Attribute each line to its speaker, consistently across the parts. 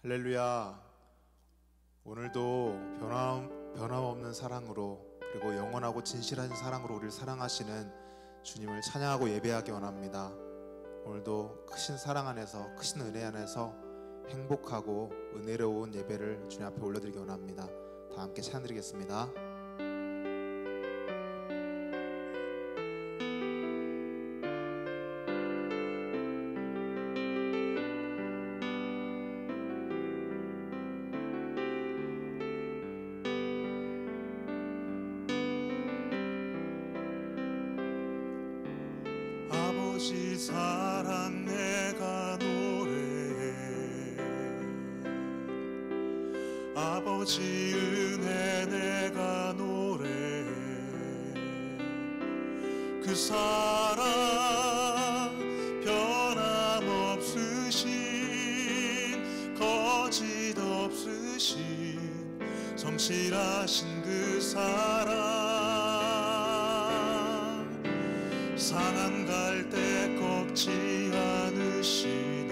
Speaker 1: 할렐루야. 오늘도 변함없는 사랑으로 그리고 영원하고 진실한 사랑으로 우리를 사랑하시는 주님을 찬양하고 예배하기 원합니다. 오늘도 크신 사랑 안에서, 크신 은혜 안에서 행복하고 은혜로운 예배를 주님 앞에 올려드리기 원합니다. 다 함께 찬양드리겠습니다.
Speaker 2: 아버지 사랑 내가 노래해, 아버지 은혜 내가 노래해. 그 사랑 변함없으신, 거짓 없으신, 성실하신 그 사랑. 상한 갈 때 꺾지 않으시는,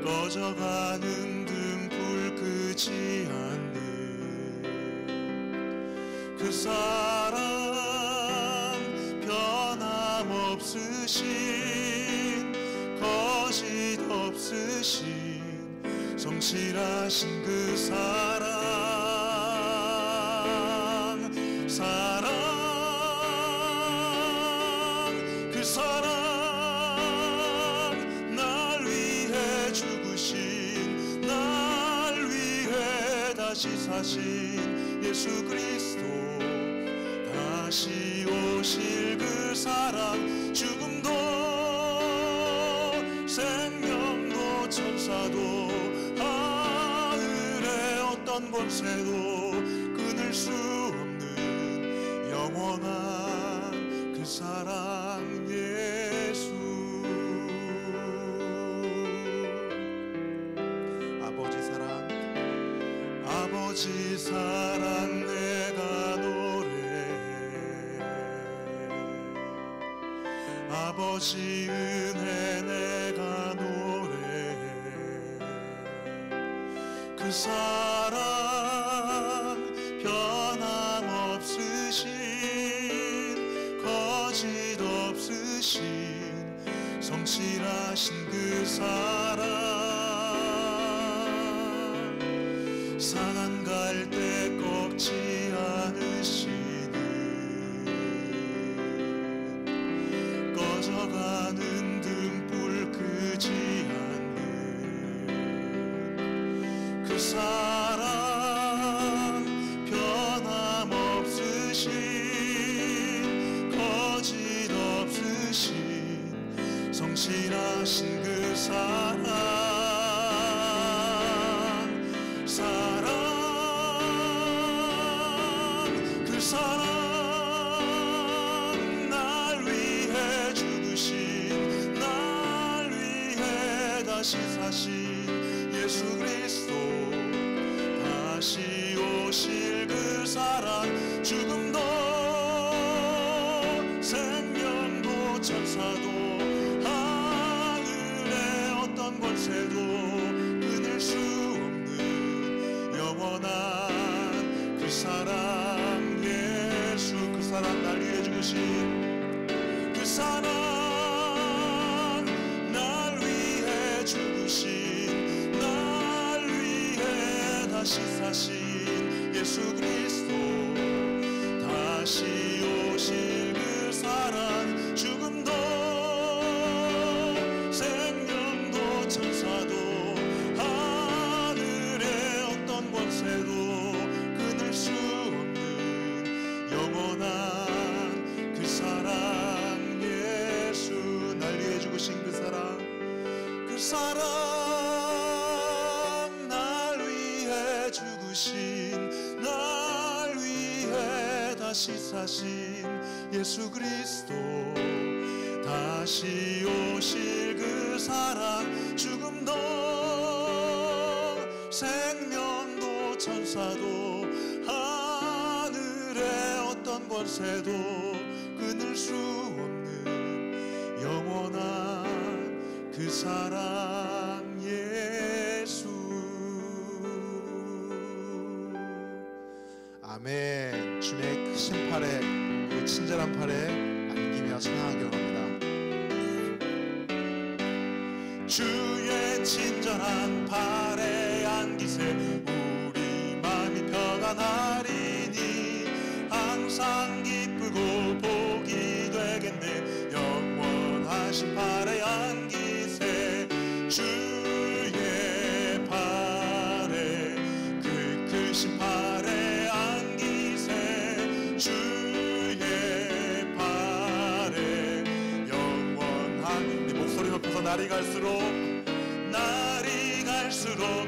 Speaker 2: 꺼져가는 등불 끄지 않는 그 사랑 변함없으신, 거짓 없으신, 성실하신 그 사랑. 그 사랑, 날 위해 죽으신, 날 위해 다시 사신 예수 그리스도. 다시 오실 그 사랑, 죽음도 생명도 천사도 하늘의 어떤 권세도 끊을 수 없는 영원한 그 사랑 예수.
Speaker 1: 아버지 사랑,
Speaker 2: 아버지 사랑 내가 노래해, 아버지 은혜 내가 노래해. 그 사랑 변함없으신, 거짓 없으신, 성실하신 그 사랑. 상한 갈 때 꺾지 않으시는, 꺼져가는 등불 끄지 않는 그 사랑 변함없으신, 거짓 없으신, 성실하신 그 사랑. 그 사랑, 날 위해 죽으신, 날 위해 다시 사신 예수 그리스도. 다시 오실 그 사랑, 죽음도 생명도 천사도 하늘의 어떤 권세도 끊을 수 없는 영원한 그 사랑 예수. 그 사랑, 날 위해 죽으신 그 사랑, 날 위해 죽으신, 날 위해 다시 사신 예수 그리스도. 다시 오실 그 사랑, 죽음도 생명도 천사도 하늘의 어떤 권세도 끊을 수 없는 영원한 그 사랑 예수. 날 위해 죽으신 그 사랑, 그 사랑, 날 위해 죽으신, 날 위해 다시 사신 예수 그리스도. 다시 오실 그 사랑, 죽음도 생명도 천사도 하늘의 어떤 권세도 끊을 수 없는 영원한 그 사랑 예수.
Speaker 1: 아멘. 주님의 크신 팔에, 그 친절한 팔에 안기며 찬양하기 원합니다.
Speaker 2: 주의 친절한 팔에 안기세 우리 마음이 평안하리니 항상 기쁘고 복이 되겠네. 영원하신 팔에 안기세 주의 팔에 그 크신 팔에 안기세 주의 팔에 영원한 네 목소리 높여서 날이 갈수록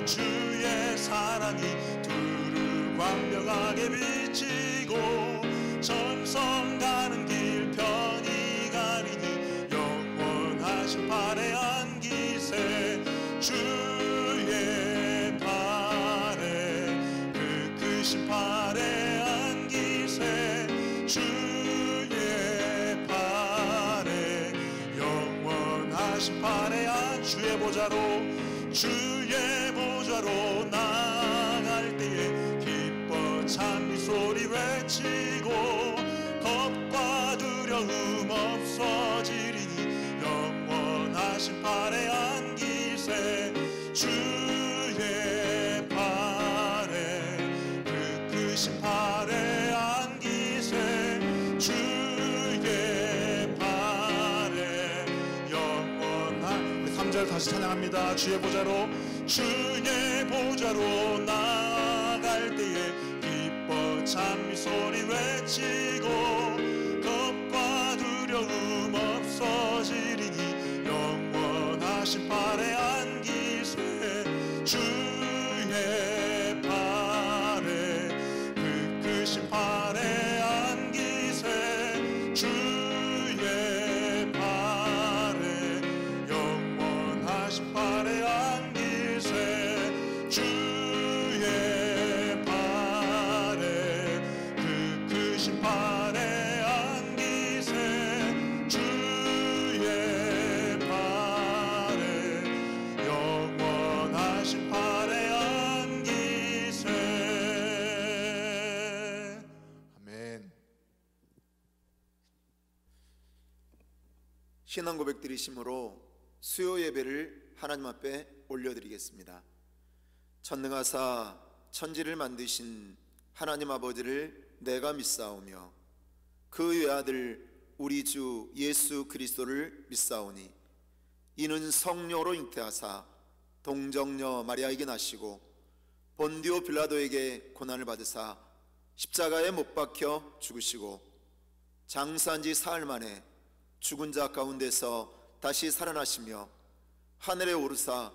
Speaker 2: 주의 사랑이 두루 완벽하게 비치고 전성 가는 길 편히 가리니 영원하신 팔에 안기세 주의 팔에 그 크신 팔에 안기세 주의 팔에 영원하신 팔에 주의 보좌로 나아갈 때에 기뻐 찬미 소리 외치고 겁과 두려움 없어지리니 영원하신 팔에 안기세 주의 팔에 그 크신 팔에 안기세 주의 팔에 영원한 3절 다시 찬양합니다. 주의 보좌로 나아갈 때에 기뻐 찬미 소리 외치고 겁과 두려움 없어지리니 영원하신 팔에 안기세 주의 팔에 그 크신 팔에 안기세 주의 팔에 영원하신 팔에 주의 팔에 그 크신 팔에 안기세 주의 팔에 영원하신 팔에 안기세.
Speaker 1: 아멘.
Speaker 3: 신앙 고백 드리심으로 수요 예배를 하나님 앞에 올려드리겠습니다. 전능하사 천지를 만드신 하나님 아버지를 내가 믿사오며 그 외아들 우리 주 예수 그리스도를 믿사오니 이는 성령으로 잉태하사 동정녀 마리아에게 나시고 본디오 빌라도에게 고난을 받으사 십자가에 못 박혀 죽으시고 장사한 지 사흘 만에 죽은 자 가운데서 다시 살아나시며 하늘에 오르사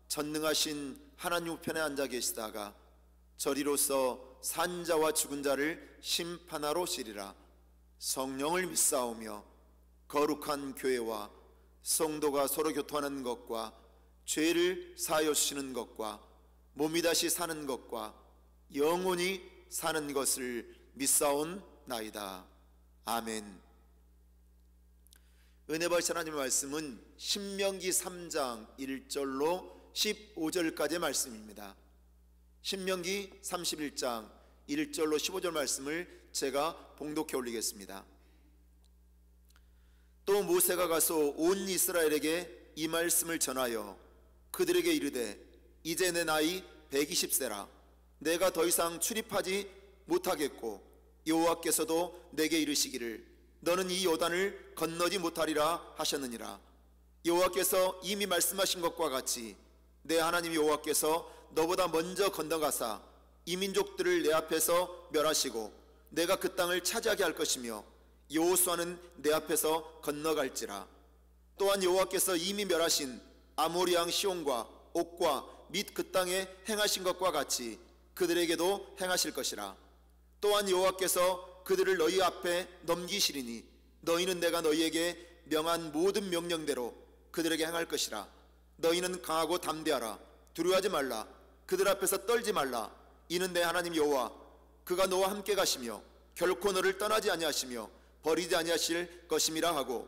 Speaker 3: 전능하신 하나님 우편에 앉아 계시다가 저리로서 산자와 죽은 자를 심판하러 오시리라. 성령을 믿사오며 거룩한 교회와 성도가 서로 교통하는 것과 죄를 사하여 주시는 것과 몸이 다시 사는 것과 영원히 사는 것을 믿사옵나이다. 아멘. 은혜 받으신 하나님의 말씀은 신명기 3장 1절로 15절까지의 말씀입니다. 신명기 31장 1절로 15절 말씀을 제가 봉독해 올리겠습니다. 또 모세가 가서 온 이스라엘에게 이 말씀을 전하여 그들에게 이르되 이제 내 나이 120세라 내가 더 이상 출입하지 못하겠고 여호와께서도 내게 이르시기를 너는 이 요단을 건너지 못하리라 하셨느니라. 여호와께서 이미 말씀하신 것과 같이 내 하나님 여호와께서 너보다 먼저 건너가사 이 민족들을 내 앞에서 멸하시고 내가 그 땅을 차지하게 할 것이며 여호수아는 내 앞에서 건너갈지라. 또한 여호와께서 이미 멸하신 아모리 왕 시온과 옥과 및 그 땅에 행하신 것과 같이 그들에게도 행하실 것이라. 또한 여호와께서 그들을 너희 앞에 넘기시리니 너희는 내가 너희에게 명한 모든 명령대로 그들에게 행할 것이라. 너희는 강하고 담대하라. 두려워하지 말라. 그들 앞에서 떨지 말라. 이는 내 하나님 여호와 그가 너와 함께 가시며 결코 너를 떠나지 아니하시며 버리지 아니하실 것임이라 하고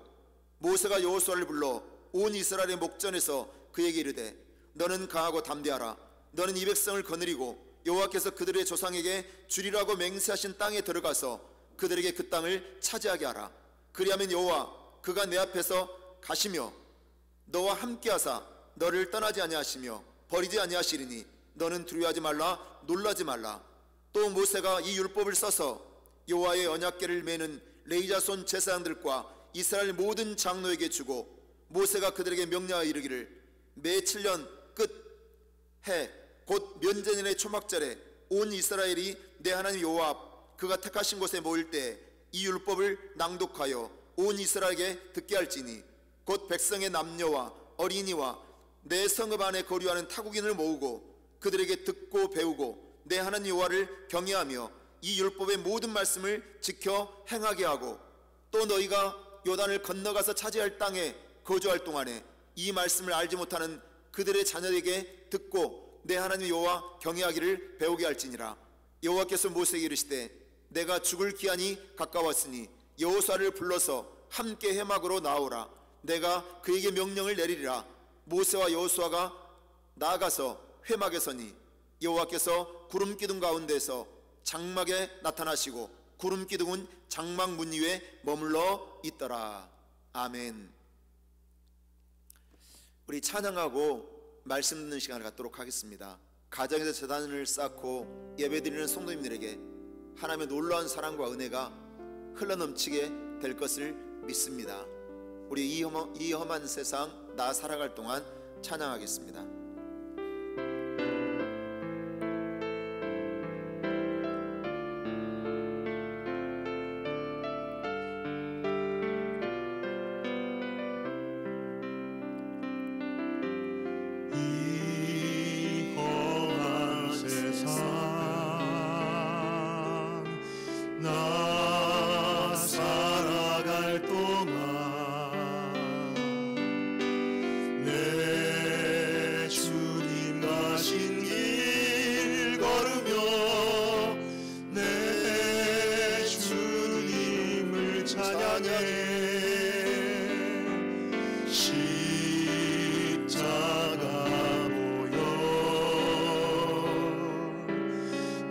Speaker 3: 모세가 여호수아를 불러 온 이스라엘의 목전에서 그에게 이르되 너는 강하고 담대하라. 너는 이 백성을 거느리고 여호와께서 그들의 조상에게 주리라고 맹세하신 땅에 들어가서 그들에게 그 땅을 차지하게 하라. 그리하면 여호와 그가 내 앞에서 가시며 너와 함께하사 너를 떠나지 아니하시며 버리지 아니하시리니 너는 두려워하지 말라 놀라지 말라. 또 모세가 이 율법을 써서 여호와의 언약궤를 메는 레위자손 제사장들과 이스라엘 모든 장로에게 주고 모세가 그들에게 명령하여 이르기를 매 7년 끝 해 곧 면제년의 초막절에 온 이스라엘이 내 하나님 여호와 앞 그가 택하신 곳에 모일 때 이 율법을 낭독하여 온 이스라엘에게 듣게 할지니 곧 백성의 남녀와 어린이와 내 성읍 안에 거류하는 타국인을 모으고 그들에게 듣고 배우고 내 하나님 여호와를 경외하며 이 율법의 모든 말씀을 지켜 행하게 하고 또 너희가 요단을 건너가서 차지할 땅에 거주할 동안에 이 말씀을 알지 못하는 그들의 자녀에게 듣고 내 하나님 여호와 경외하기를 배우게 할지니라. 여호와께서 모세에게 이르시되 내가 죽을 기한이 가까웠으니 여호수아를 불러서 함께 회막으로 나오라. 내가 그에게 명령을 내리리라. 모세와 여호수아가 나아가서 회막에 서니 여호와께서 구름 기둥 가운데서 장막에 나타나시고 구름 기둥은 장막 문 위에 머물러 있더라. 아멘. 우리 찬양하고 말씀 듣는 시간을 갖도록 하겠습니다. 가정에서 제단을 쌓고 예배드리는 성도님들에게 하나님의 놀라운 사랑과 은혜가 흘러넘치게 될 것을 믿습니다. 우리 이 험한 세상 나 살아갈 동안 찬양하겠습니다.
Speaker 2: 나 살아갈 동안 내 주님 가신 길 걸으며 내 주님을 찬양해 십자가 보여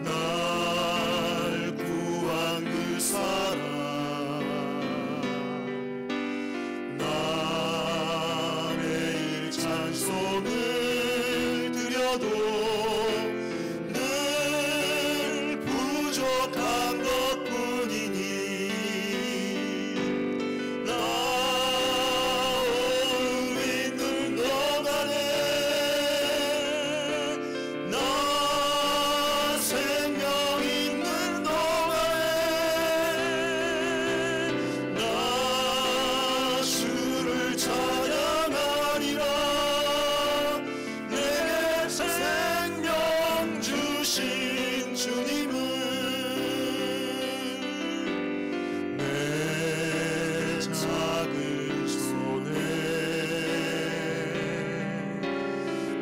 Speaker 2: 날 구한 그 사랑 나 매일 찬송을 드려도 늘 부족한 것뿐이니 나 오늘 있는 동안에 나 생명 있는 동안에 나 주를 찬양하리라. 내게 생명 주신 주님을 내 작은 손에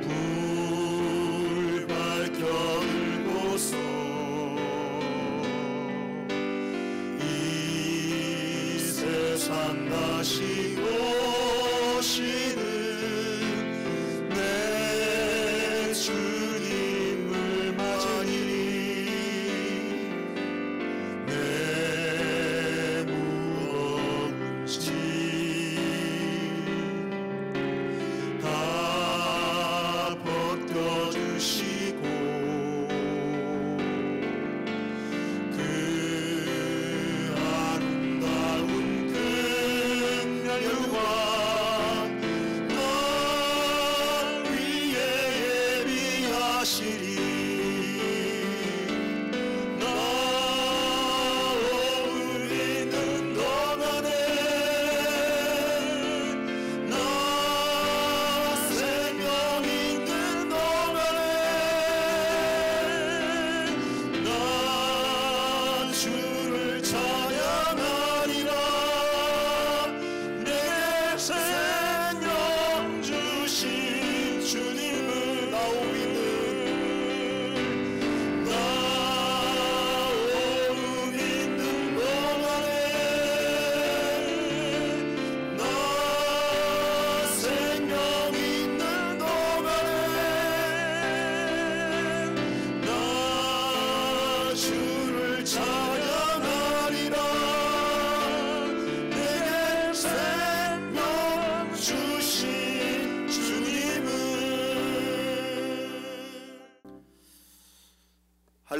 Speaker 2: 불 밝혀 들고서 이 세상 다시 오시는 내 주님을 맞으니 내 무거운 짐 다 벗겨주시고 그 아름다운 큰 혈과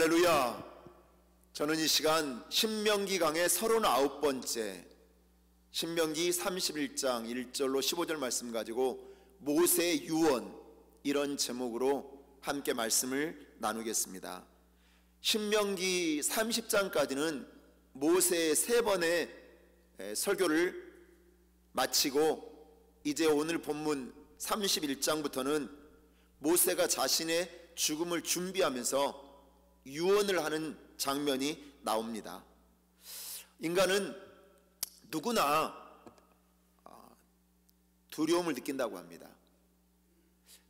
Speaker 3: 할렐루야. 저는 이 시간 신명기 강의 39번째 신명기 31장 1절로 15절 말씀 가지고 모세의 유언, 이런 제목으로 함께 말씀을 나누겠습니다. 신명기 30장까지는 모세의 3번의 설교를 마치고 이제 오늘 본문 31장부터는 모세가 자신의 죽음을 준비하면서 유언을 하는 장면이 나옵니다. 인간은 누구나 두려움을 느낀다고 합니다.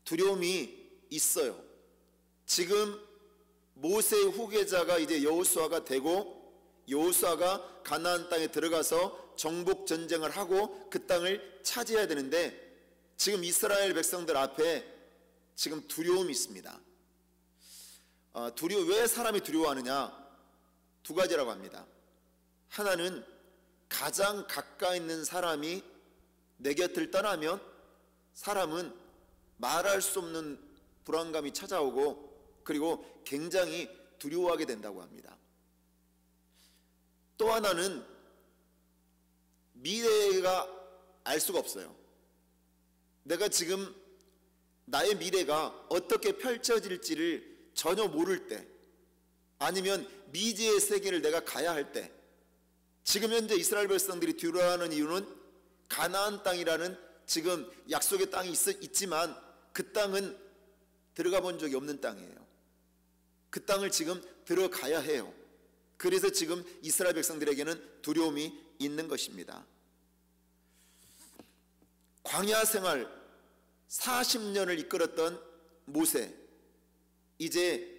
Speaker 3: 두려움이 있어요. 지금 모세의 후계자가 이제 여호수아가 되고, 여호수아가 가나안 땅에 들어가서 정복 전쟁을 하고 그 땅을 차지해야 되는데, 지금 이스라엘 백성들 앞에 지금 두려움이 있습니다. 왜 사람이 두려워하느냐? 2가지라고 합니다. 하나는 가장 가까이 있는 사람이 내 곁을 떠나면 사람은 말할 수 없는 불안감이 찾아오고, 그리고 굉장히 두려워하게 된다고 합니다. 또 하나는 미래가 알 수가 없어요. 내가 지금 나의 미래가 어떻게 펼쳐질지를 전혀 모를 때, 아니면 미지의 세계를 내가 가야 할 때, 지금 현재 이스라엘 백성들이 두려워하는 이유는 가나안 땅이라는 지금 약속의 땅이 있지만 그 땅은 들어가 본 적이 없는 땅이에요. 그 땅을 지금 들어가야 해요. 그래서 지금 이스라엘 백성들에게는 두려움이 있는 것입니다. 광야 생활 40년을 이끌었던 모세, 이제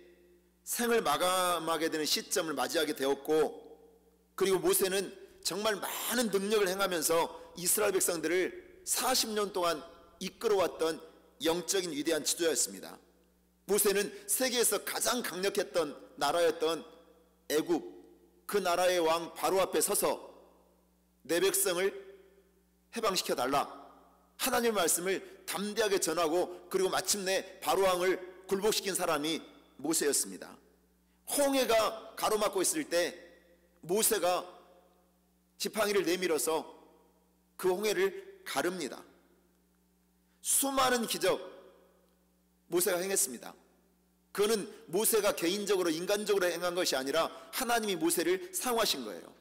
Speaker 3: 생을 마감하게 되는 시점을 맞이하게 되었고, 그리고 모세는 정말 많은 능력을 행하면서 이스라엘 백성들을 40년 동안 이끌어왔던 영적인 위대한 지도자였습니다. 모세는 세계에서 가장 강력했던 나라였던 애굽, 그 나라의 왕 바로 앞에 서서 내 백성을 해방시켜달라, 하나님의 말씀을 담대하게 전하고, 그리고 마침내 바로 왕을 굴복시킨 사람이 모세였습니다. 홍해가 가로막고 있을 때 모세가 지팡이를 내밀어서 그 홍해를 가릅니다. 수많은 기적 모세가 행했습니다. 그거는 모세가 개인적으로 인간적으로 행한 것이 아니라 하나님이 모세를 사용하신 거예요.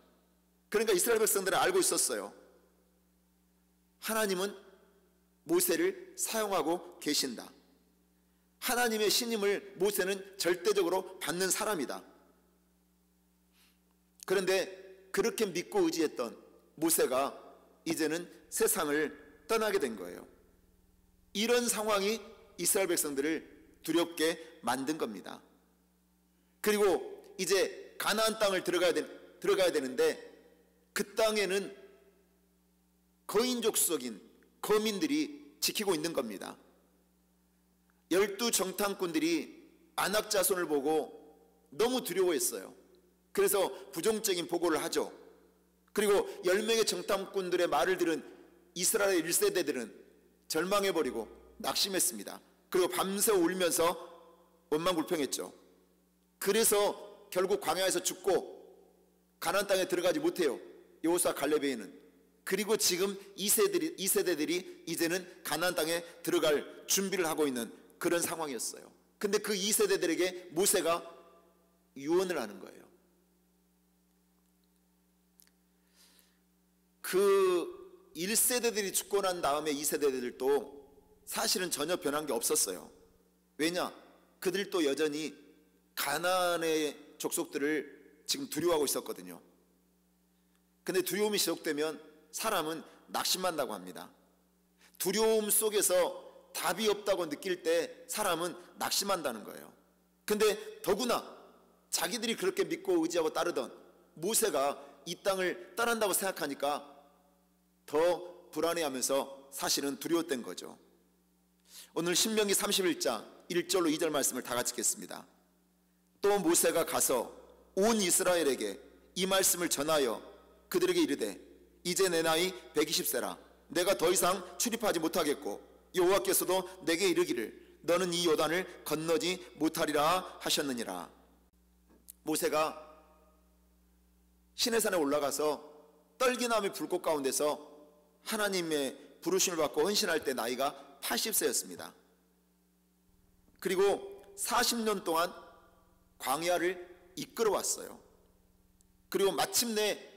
Speaker 3: 그러니까 이스라엘 백성들은 알고 있었어요. 하나님은 모세를 사용하고 계신다. 하나님의 신임을 모세는 절대적으로 받는 사람이다. 그런데 그렇게 믿고 의지했던 모세가 이제는 세상을 떠나게 된 거예요. 이런 상황이 이스라엘 백성들을 두렵게 만든 겁니다. 그리고 이제 가나안 땅을 들어가야 되는데, 그 땅에는 거인족 속인 거민들이 지키고 있는 겁니다. 12 정탐꾼들이 안악 자손을 보고 너무 두려워했어요. 그래서 부정적인 보고를 하죠. 그리고 10명의 정탐꾼들의 말을 들은 이스라엘 1세대들은 절망해버리고 낙심했습니다. 그리고 밤새 울면서 원망불평했죠. 그래서 결국 광야에서 죽고 가나안 땅에 들어가지 못해요. 여호수아 갈렙에는. 그리고 지금 2세대들이 이제는 가나안 땅에 들어갈 준비를 하고 있는 그런 상황이었어요. 근데 그 2세대들에게 모세가 유언을 하는 거예요. 그 1세대들이 죽고 난 다음에 2세대들도 사실은 전혀 변한 게 없었어요. 왜냐? 그들도 여전히 가나안의 족속들을 지금 두려워하고 있었거든요. 근데 두려움이 지속되면 사람은 낙심한다고 합니다. 두려움 속에서 답이 없다고 느낄 때 사람은 낙심한다는 거예요. 근데 더구나 자기들이 그렇게 믿고 의지하고 따르던 모세가 이 땅을 떠난다고 생각하니까 더 불안해하면서 사실은 두려웠던 거죠. 오늘 신명기 31장 1절로 2절 말씀을 다 같이 읽겠습니다. 또 모세가 가서 온 이스라엘에게 이 말씀을 전하여 그들에게 이르되, 이제 내 나이 120세라. 내가 더 이상 출입하지 못하겠고 여호와께서도 내게 이르기를 너는 이 요단을 건너지 못하리라 하셨느니라. 모세가 시내산에 올라가서 떨기나무 불꽃 가운데서 하나님의 부르심을 받고 헌신할 때 나이가 80세였습니다. 그리고 40년 동안 광야를 이끌어왔어요. 그리고 마침내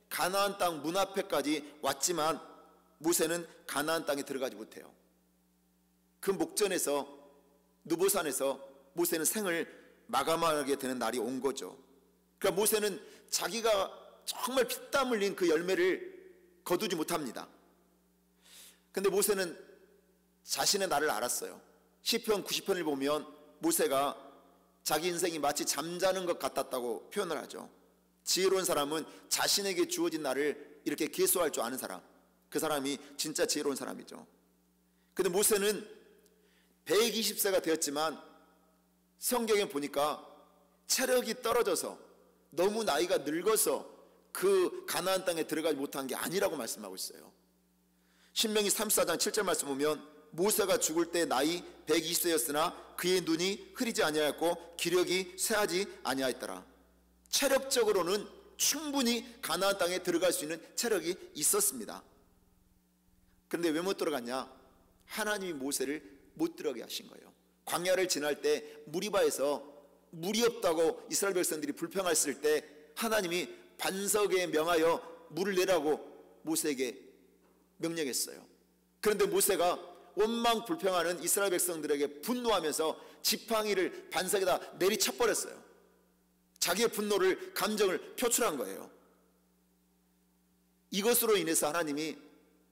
Speaker 3: 가나안 땅 문 앞에까지 왔지만 모세는 가나안 땅에 들어가지 못해요. 그 목전에서 느보산에서 모세는 생을 마감하게 되는 날이 온 거죠. 그러니까 모세는 자기가 정말 피땀 흘린 그 열매를 거두지 못합니다. 근데 모세는 자신의 날을 알았어요. 시편 90편을 보면 모세가 자기 인생이 마치 잠자는 것 같았다고 표현을 하죠. 지혜로운 사람은 자신에게 주어진 날을 이렇게 계수할 줄 아는 사람, 그 사람이 진짜 지혜로운 사람이죠. 근데 모세는 120세가 되었지만 성경에 보니까 체력이 떨어져서 너무 나이가 늙어서 그 가나안 땅에 들어가지 못한 게 아니라고 말씀하고 있어요. 신명기 34장 7절 말씀 보면 모세가 죽을 때 나이 120세였으나 그의 눈이 흐리지 아니하였고 기력이 쇠하지 아니하였더라. 체력적으로는 충분히 가나안 땅에 들어갈 수 있는 체력이 있었습니다. 그런데 왜 못 들어갔냐? 하나님이 모세를 못 들어가게 하신 거예요. 광야를 지날 때 무리바에서 물이 없다고 이스라엘 백성들이 불평했을 때 하나님이 반석에 명하여 물을 내라고 모세에게 명령했어요. 그런데 모세가 원망 불평하는 이스라엘 백성들에게 분노하면서 지팡이를 반석에다 내리쳐버렸어요. 자기의 분노를, 감정을 표출한 거예요. 이것으로 인해서 하나님이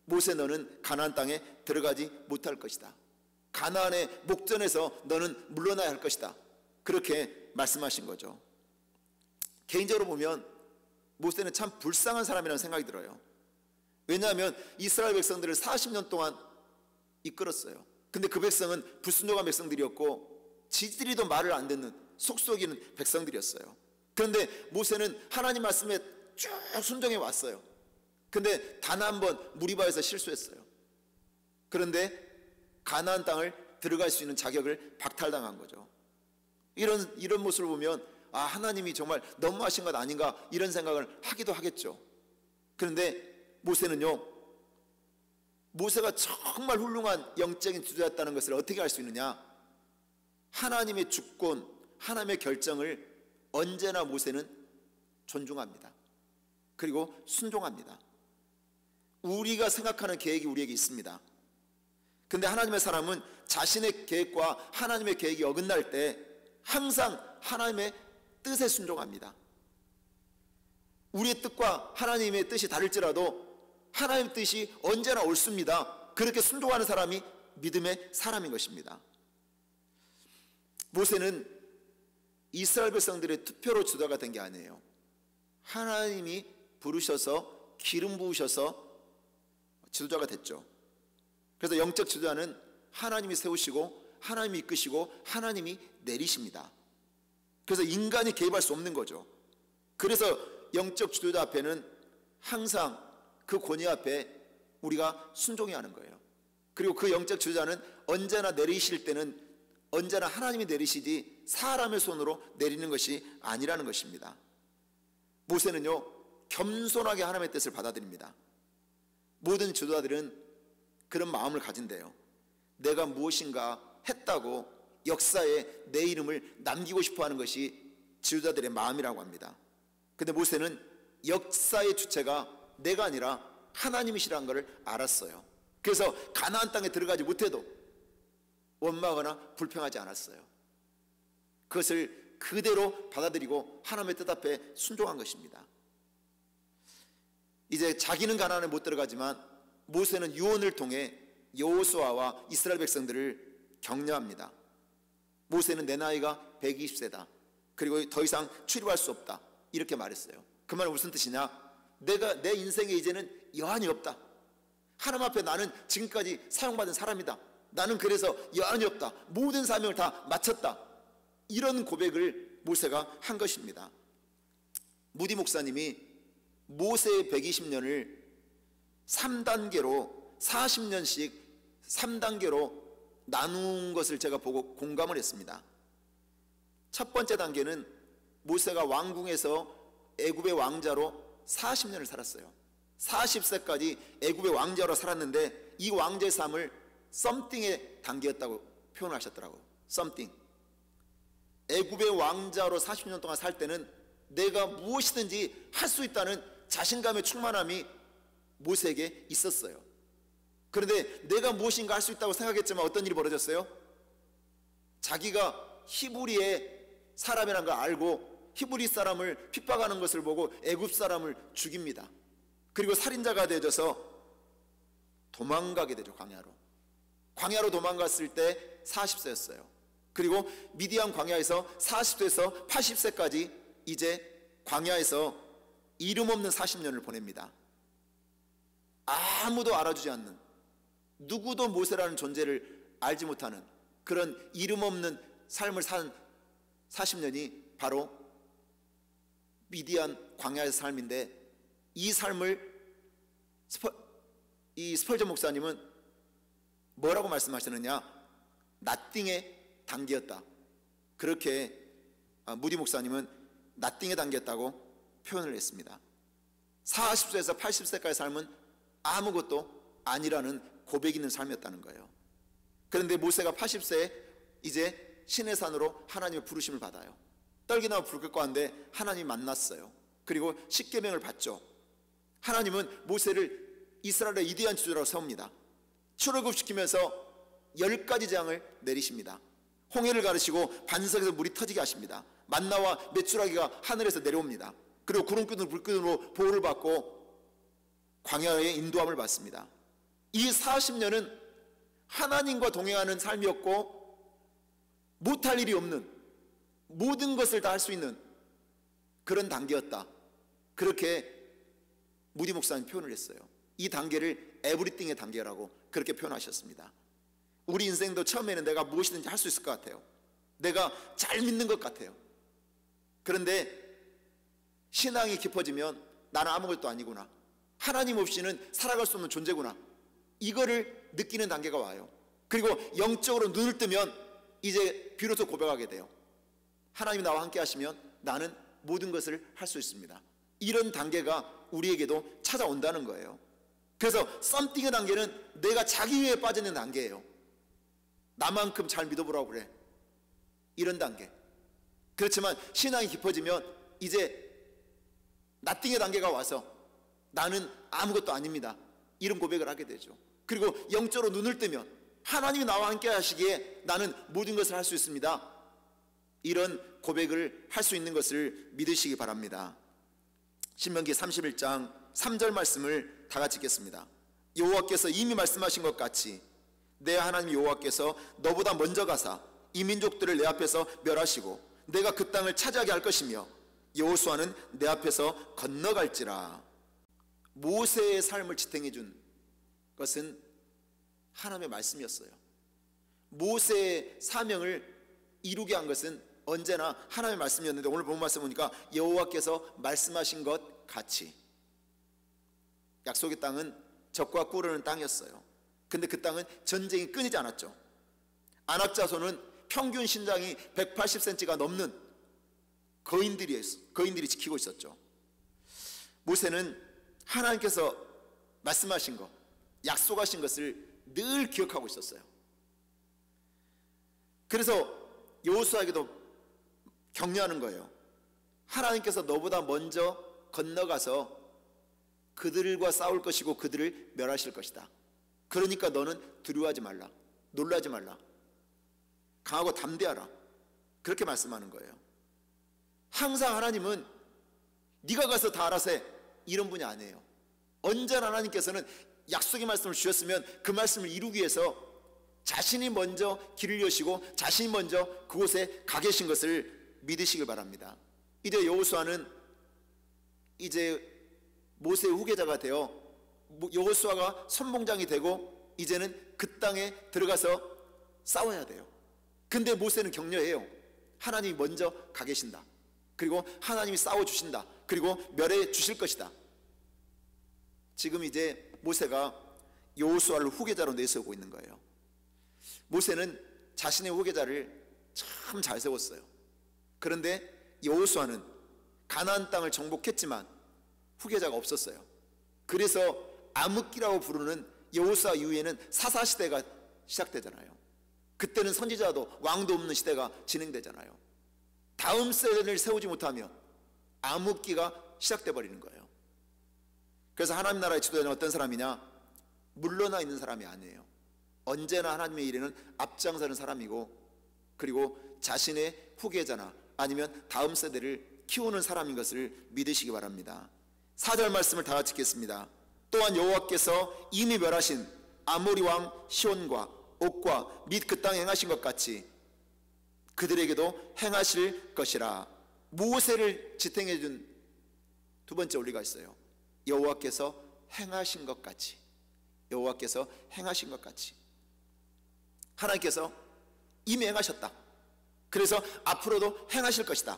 Speaker 3: 모세 너는 가나안 땅에 들어가지 못할 것이다. 가나안의 목전에서 너는 물러나야 할 것이다. 그렇게 말씀하신 거죠. 개인적으로 보면 모세는 참 불쌍한 사람이라는 생각이 들어요. 왜냐하면 이스라엘 백성들을 40년 동안 이끌었어요. 근데 그 백성은 불순종한 백성들이었고 지들이도 말을 안 듣는 속속이는 백성들이었어요. 그런데 모세는 하나님 말씀에 쭉 순종해 왔어요. 근데 단 한 번 무리바에서 실수했어요. 그런데 가나안 땅을 들어갈 수 있는 자격을 박탈당한 거죠. 이런 모습을 보면 아, 하나님이 정말 너무하신 것 아닌가 이런 생각을 하기도 하겠죠. 그런데 모세는요, 모세가 정말 훌륭한 영적인 지도자였다는 것을 어떻게 알 수 있느냐? 하나님의 주권, 하나님의 결정을 언제나 모세는 존중합니다. 그리고 순종합니다. 우리가 생각하는 계획이 우리에게 있습니다. 근데 하나님의 사람은 자신의 계획과 하나님의 계획이 어긋날 때 항상 하나님의 뜻에 순종합니다. 우리의 뜻과 하나님의 뜻이 다를지라도 하나님의 뜻이 언제나 옳습니다. 그렇게 순종하는 사람이 믿음의 사람인 것입니다. 모세는 이스라엘 백성들의 투표로 지도자가 된 게 아니에요. 하나님이 부르셔서 기름 부으셔서 지도자가 됐죠. 그래서 영적 지도자는 하나님이 세우시고 하나님이 이끄시고 하나님이 내리십니다. 그래서 인간이 개입할 수 없는 거죠. 그래서 영적 지도자 앞에는 항상 그 권위 앞에 우리가 순종해야 하는 거예요. 그리고 그 영적 지도자는 언제나 내리실 때는 언제나 하나님이 내리시지 사람의 손으로 내리는 것이 아니라는 것입니다. 모세는요, 겸손하게 하나님의 뜻을 받아들입니다. 모든 지도자들은 그런 마음을 가진대요. 내가 무엇인가 했다고 역사에 내 이름을 남기고 싶어 하는 것이 지도자들의 마음이라고 합니다. 근데 모세는 역사의 주체가 내가 아니라 하나님이시라는 것을 알았어요. 그래서 가나안 땅에 들어가지 못해도 원망하거나 불평하지 않았어요. 그것을 그대로 받아들이고 하나님의 뜻 앞에 순종한 것입니다. 이제 자기는 가나안에 못 들어가지만 모세는 유언을 통해 여호수아와 이스라엘 백성들을 격려합니다. 모세는 내 나이가 120세다. 그리고 더 이상 출입할 수 없다. 이렇게 말했어요. 그 말은 무슨 뜻이냐? 내 인생에 이제는 여한이 없다. 하나님 앞에 나는 지금까지 사용받은 사람이다. 나는 그래서 여한이 없다. 모든 사명을 다 마쳤다. 이런 고백을 모세가 한 것입니다. 무디 목사님이 모세의 120년을 3단계로 40년씩 3단계로 나눈 것을 제가 보고 공감을 했습니다. 첫 번째 단계는 모세가 왕궁에서 애굽의 왕자로 40년을 살았어요. 40세까지 애굽의 왕자로 살았는데 이 왕자의 삶을 썸띵의 단계였다고 표현하셨더라고요. 썸띵. 애굽의 왕자로 40년 동안 살 때는 내가 무엇이든지 할 수 있다는 자신감의 충만함이 모세에게 있었어요. 그런데 내가 무엇인가 할 수 있다고 생각했지만 어떤 일이 벌어졌어요? 자기가 히브리의 사람이라는 걸 알고 히브리 사람을 핍박하는 것을 보고 애굽 사람을 죽입니다. 그리고 살인자가 되어져서 도망가게 되죠. 광야로 도망갔을 때 40세였어요. 그리고 미디안 광야에서 40세에서 80세까지 이제 광야에서 이름 없는 40년을 보냅니다. 아무도 알아주지 않는, 누구도 모세라는 존재를 알지 못하는 그런 이름 없는 삶을 산 40년이 바로 미디안 광야의 삶인데, 이 삶을 이 스펄전 목사님은 뭐라고 말씀하시느냐? 나띵의 단계였다. 그렇게 무디 목사님은 나띵의 단계였다고 표현을 했습니다. 40세에서 80세까지 삶은 아무것도 아니라는 고백이 있는 삶이었다는 거예요. 그런데 모세가 80세에 이제 신의 산으로 하나님의 부르심을 받아요. 떨기나무 불꽃 가운데 하나님이 만났어요. 그리고 십계명을 받죠. 하나님은 모세를 이스라엘의 위대한 지도자로 세웁니다. 출애굽시키면서 10가지 재앙을 내리십니다. 홍해를 가르시고 반석에서 물이 터지게 하십니다. 만나와 메추라기가 하늘에서 내려옵니다. 그리고 구름기둥 불기둥으로 보호를 받고 광야의 인도함을 받습니다. 이 40년은 하나님과 동행하는 삶이었고 못할 일이 없는, 모든 것을 다 할 수 있는 그런 단계였다. 그렇게 무디 목사님 표현을 했어요. 이 단계를 에브리띵의 단계라고 그렇게 표현하셨습니다. 우리 인생도 처음에는 내가 무엇이든지 할 수 있을 것 같아요. 내가 잘 믿는 것 같아요. 그런데 신앙이 깊어지면 나는 아무것도 아니구나, 하나님 없이는 살아갈 수 없는 존재구나, 이거를 느끼는 단계가 와요. 그리고 영적으로 눈을 뜨면 이제 비로소 고백하게 돼요. 하나님이 나와 함께 하시면 나는 모든 것을 할 수 있습니다. 이런 단계가 우리에게도 찾아온다는 거예요. 그래서 썸띵의 단계는 내가 자기위에 빠지는 단계예요. 나만큼 잘 믿어보라고 그래, 이런 단계. 그렇지만 신앙이 깊어지면 이제 나띵의 단계가 와서 나는 아무것도 아닙니다, 이런 고백을 하게 되죠. 그리고 영적으로 눈을 뜨면 하나님이 나와 함께 하시기에 나는 모든 것을 할 수 있습니다, 이런 고백을 할 수 있는 것을 믿으시기 바랍니다. 신명기 31장 3절 말씀을 다 같이 읽겠습니다. 여호와께서 이미 말씀하신 것 같이 내 하나님 여호와께서 너보다 먼저 가사 이 민족들을 내 앞에서 멸하시고 내가 그 땅을 차지하게 할 것이며 여호수아는 내 앞에서 건너갈지라. 모세의 삶을 지탱해 준 것은 하나님의 말씀이었어요. 모세의 사명을 이루게 한 것은 언제나 하나님의 말씀이었는데, 오늘 본 말씀 보니까 여호와께서 말씀하신 것 같이. 약속의 땅은 젖과 꿀을 땅이었어요. 근데 그 땅은 전쟁이 끊이지 않았죠. 안악자손은 평균 신장이 180cm가 넘는 거인들이 지키고 있었죠. 모세는 하나님께서 말씀하신 것, 약속하신 것을 늘 기억하고 있었어요. 그래서 여호수아에게도 격려하는 거예요. 하나님께서 너보다 먼저 건너가서 그들과 싸울 것이고 그들을 멸하실 것이다. 그러니까 너는 두려워하지 말라, 놀라지 말라, 강하고 담대하라, 그렇게 말씀하는 거예요. 항상 하나님은 네가 가서 다 알아서 해, 이런 분이 아니에요. 언제나 하나님께서는 약속의 말씀을 주셨으면 그 말씀을 이루기 위해서 자신이 먼저 길을 여시고 자신이 먼저 그곳에 가 계신 것을 믿으시길 바랍니다. 이제 여호수아는 이제 모세의 후계자가 되어 여호수아가 선봉장이 되고 이제는 그 땅에 들어가서 싸워야 돼요. 근데 모세는 격려해요. 하나님이 먼저 가 계신다. 그리고 하나님이 싸워주신다. 그리고 멸해 주실 것이다. 지금 이제 모세가 여호수아를 후계자로 내세우고 있는 거예요. 모세는 자신의 후계자를 참 잘 세웠어요. 그런데 여호수아는 가나안 땅을 정복했지만 후계자가 없었어요. 그래서 암흑기라고 부르는 여호수아 이후에는 사사시대가 시작되잖아요. 그때는 선지자도 왕도 없는 시대가 진행되잖아요. 다음 세대를 세우지 못하면 암흑기가 시작돼 버리는 거예요. 그래서 하나님 나라의 지도자는 어떤 사람이냐? 물러나 있는 사람이 아니에요. 언제나 하나님의 일에는 앞장서는 사람이고, 그리고 자신의 후계자나 아니면 다음 세대를 키우는 사람인 것을 믿으시기 바랍니다. 4절 말씀을 다 같이 읽겠습니다. 또한 여호와께서 이미 멸하신 아모리 왕 시온과 옥과 및 그 땅에 행하신 것 같이 그들에게도 행하실 것이라. 모세를 지탱해 준 두 번째 원리가 있어요. 여호와께서 행하신 것 같이, 여호와께서 행하신 것 같이. 하나님께서 이미 행하셨다. 그래서 앞으로도 행하실 것이다.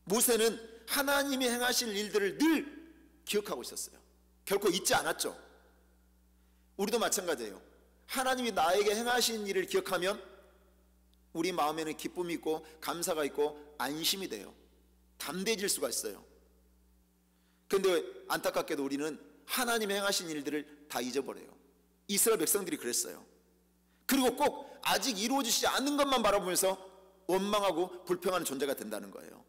Speaker 3: 모세는 하나님이 행하실 일들을 늘 기억하고 있었어요. 결코 잊지 않았죠. 우리도 마찬가지예요. 하나님이 나에게 행하신 일을 기억하면 우리 마음에는 기쁨이 있고 감사가 있고 안심이 돼요. 담대해질 수가 있어요. 그런데 안타깝게도 우리는 하나님이 행하신 일들을 다 잊어버려요. 이스라엘 백성들이 그랬어요. 그리고 꼭 아직 이루어지지 않는 것만 바라보면서 원망하고 불평하는 존재가 된다는 거예요.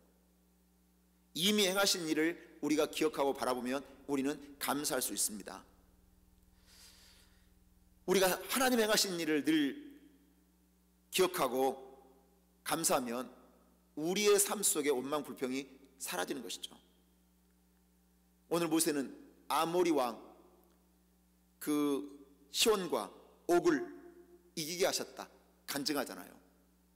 Speaker 3: 이미 행하신 일을 우리가 기억하고 바라보면 우리는 감사할 수 있습니다. 우리가 하나님 행하신 일을 늘 기억하고 감사하면 우리의 삶 속에 원망 불평이 사라지는 것이죠. 오늘 모세는 아모리 왕 그 시온과 옥을 이기게 하셨다, 간증하잖아요.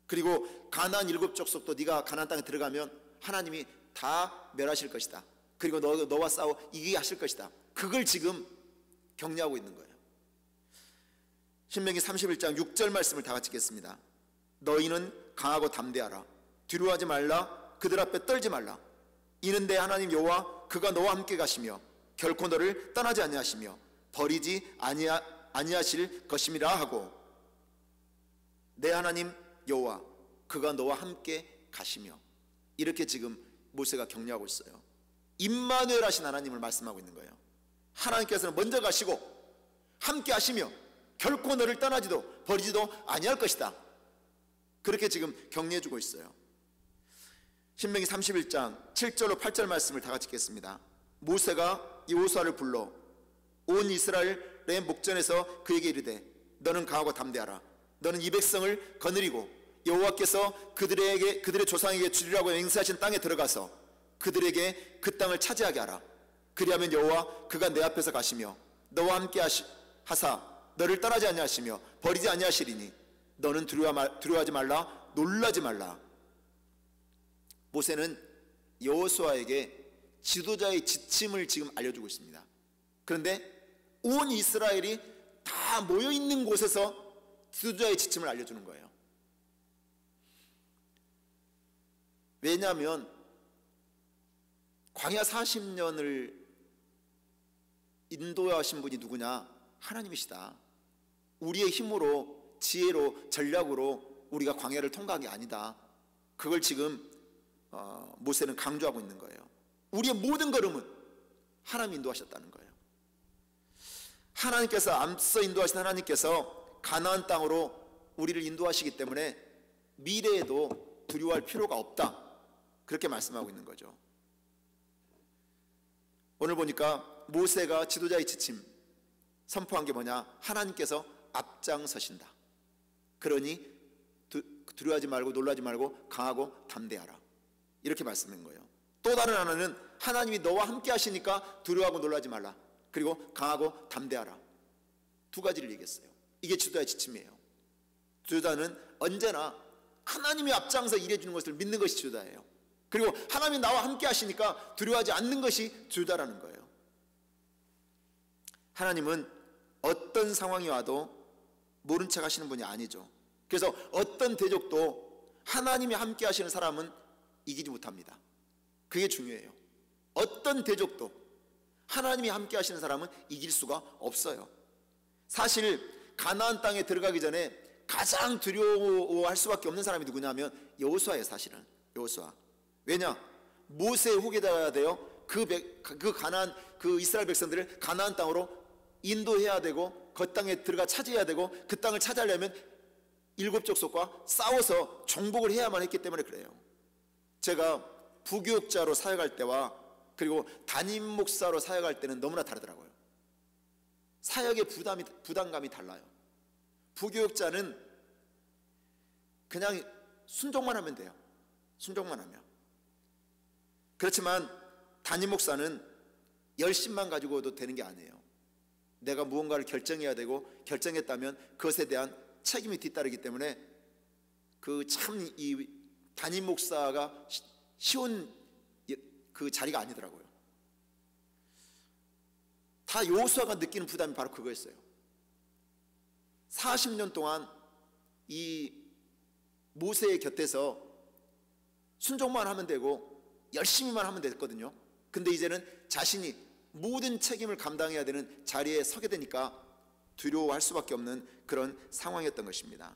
Speaker 3: 그리고 가나안 7족속도 네가 가나안 땅에 들어가면 하나님이 다 멸하실 것이다. 그리고 너와 싸워 이기게 하실 것이다. 그걸 지금 격려하고 있는 거예요. 신명기 31장 6절 말씀을 다 같이 읽겠습니다. 너희는 강하고 담대하라. 두려워하지 말라. 그들 앞에 떨지 말라. 이는 내 하나님 여호와 그가 너와 함께 가시며 결코 너를 떠나지 아니하시며 버리지 아니하실 것임이라 하고, 내 하나님 여호와 그가 너와 함께 가시며, 이렇게 지금 모세가 격려하고 있어요. 임마누엘 하신 하나님을 말씀하고 있는 거예요. 하나님께서는 먼저 가시고 함께 하시며 결코 너를 떠나지도 버리지도 아니할 것이다. 그렇게 지금 격려해주고 있어요. 신명기 31장 7절로 8절 말씀을 다 같이 읽겠습니다. 모세가 여호수아를 불러 온 이스라엘의 목전에서 그에게 이르되 너는 강하고 담대하라. 너는 이 백성을 거느리고 여호와께서 그들의 조상에게 주리라고 맹세하신 땅에 들어가서 그들에게 그 땅을 차지하게 하라. 그리하면 여호와 그가 내 앞에서 가시며 너와 함께 하사 너를 떠나지 아니하시며 버리지 아니하시리니 너는 두려워하지 말라. 놀라지 말라. 모세는 여호수아에게 지도자의 지침을 지금 알려주고 있습니다. 그런데 온 이스라엘이 다 모여있는 곳에서 지도자의 지침을 알려주는 거예요. 왜냐하면 광야 40년을 인도하신 분이 누구냐? 하나님이시다. 우리의 힘으로, 지혜로, 전략으로 우리가 광야를 통과한 게 아니다. 그걸 지금 모세는 강조하고 있는 거예요. 우리의 모든 걸음은 하나님이 인도하셨다는 거예요. 하나님께서 앞서 인도하신 하나님께서 가나안 땅으로 우리를 인도하시기 때문에 미래에도 두려워할 필요가 없다. 그렇게 말씀하고 있는 거죠. 오늘 보니까 모세가 지도자의 지침 선포한 게 뭐냐? 하나님께서 앞장서신다. 그러니 두려워하지 말고 놀라지 말고 강하고 담대하라. 이렇게 말씀한 거예요. 또 다른 하나는 하나님이 너와 함께 하시니까 두려워하고 놀라지 말라. 그리고 강하고 담대하라. 두 가지를 얘기했어요. 이게 지도자의 지침이에요. 지도자는 언제나 하나님이 앞장서 일해주는 것을 믿는 것이 지도자예요. 그리고 하나님이 나와 함께 하시니까 두려워하지 않는 것이 지도자라는 거예요. 하나님은 어떤 상황이 와도 모른 척 하시는 분이 아니죠. 그래서 어떤 대적도 하나님이 함께 하시는 사람은 이기지 못합니다. 그게 중요해요. 어떤 대적도 하나님이 함께 하시는 사람은 이길 수가 없어요. 사실 가나안 땅에 들어가기 전에 가장 두려워할 수밖에 없는 사람이 누구냐면 여호수아예요. 사실은 여호수아. 왜냐? 모세의 후계자가 되어 그 이스라엘 백성들을 가나안 땅으로 인도해야 되고 그 땅에 들어가 차지해야 되고 그 땅을 차지하려면 7족속과 싸워서 정복을 해야만 했기 때문에 그래요. 제가 부교육자로 사역할 때와 그리고 담임 목사로 사역할 때는 너무나 다르더라고요. 사역의 부담감이 달라요. 부교육자는 그냥 순종만 하면 돼요. 순종만 하면. 그렇지만 담임 목사는 열심만 가지고도 되는 게 아니에요. 내가 무언가를 결정해야 되고 결정했다면 그것에 대한 책임이 뒤따르기 때문에 이 담임 목사가 쉬운 그 자리가 아니더라고요. 다 여호수아가 느끼는 부담이 바로 그거였어요. 40년 동안 이 모세의 곁에서 순종만 하면 되고 열심히만 하면 됐거든요. 근데 이제는 자신이 모든 책임을 감당해야 되는 자리에 서게 되니까 두려워할 수밖에 없는 그런 상황이었던 것입니다.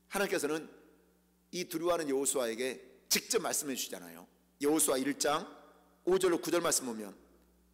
Speaker 3: 하나님께서는 이 두려워하는 여호수아에게 직접 말씀해 주시잖아요. 여호수아 1장 5절로 9절 말씀 보면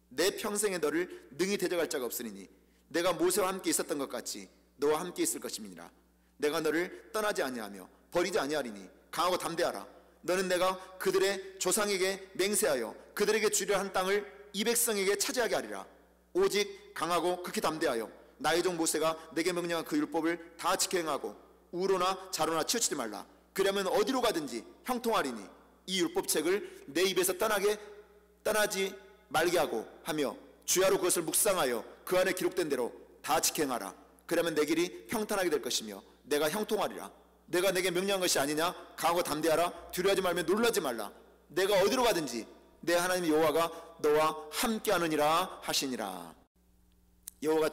Speaker 3: 내 평생에 너를 능히 대적할 자가 없으리니 내가 모세와 함께 있었던 것 같이 너와 함께 있을 것임이니라. 내가 너를 떠나지 아니하며 버리지 아니하리니 강하고 담대하라. 너는 내가 그들의 조상에게 맹세하여 그들에게 주려 한 땅을 이 백성에게 차지하게 하리라. 오직 강하고 극히 담대하여 나의 종 모세가 내게 명령한 그 율법을 다 지켜 행하고 우로나 자로나 치우치지 말라. 그러면 어디로 가든지 형통하리니 이 율법책을 내 입에서 떠나지 말게 하며 주야로 그것을 묵상하여 그 안에 기록된 대로 다 지켜 행하라. 그러면 내 길이 평탄하게 될 것이며 내가 형통하리라. 내가 내게 명령한 것이 아니냐? 강하고 담대하라. 두려워하지 말며 놀라지 말라. 내가 어디로 가든지 내 하나님 여호와가 너와 함께하느니라 하시니라. 여호수아가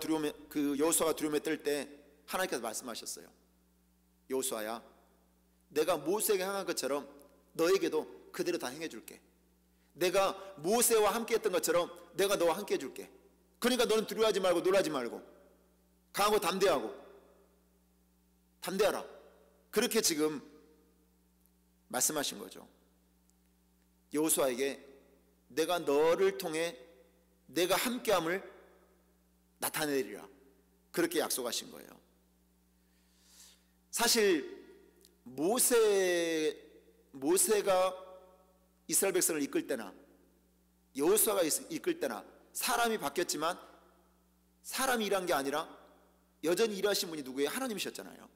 Speaker 3: 두려움에 떨 때 하나님께서 말씀하셨어요. 여호수아야, 내가 모세에게 행한 것처럼 너에게도 그대로 다 행해줄게. 내가 모세와 함께했던 것처럼 내가 너와 함께해줄게. 그러니까 너는 두려워하지 말고 놀라지 말고 강하고 담대하라. 그렇게 지금 말씀하신 거죠. 여호수아에게 내가 너를 통해 내가 함께함을 나타내리라. 그렇게 약속하신 거예요. 사실 모세가 이스라엘 백성을 이끌 때나 여호수아가 이끌 때나 사람이 바뀌었지만 사람이 일한 게 아니라 여전히 일하신 분이 누구예요? 하나님이셨잖아요.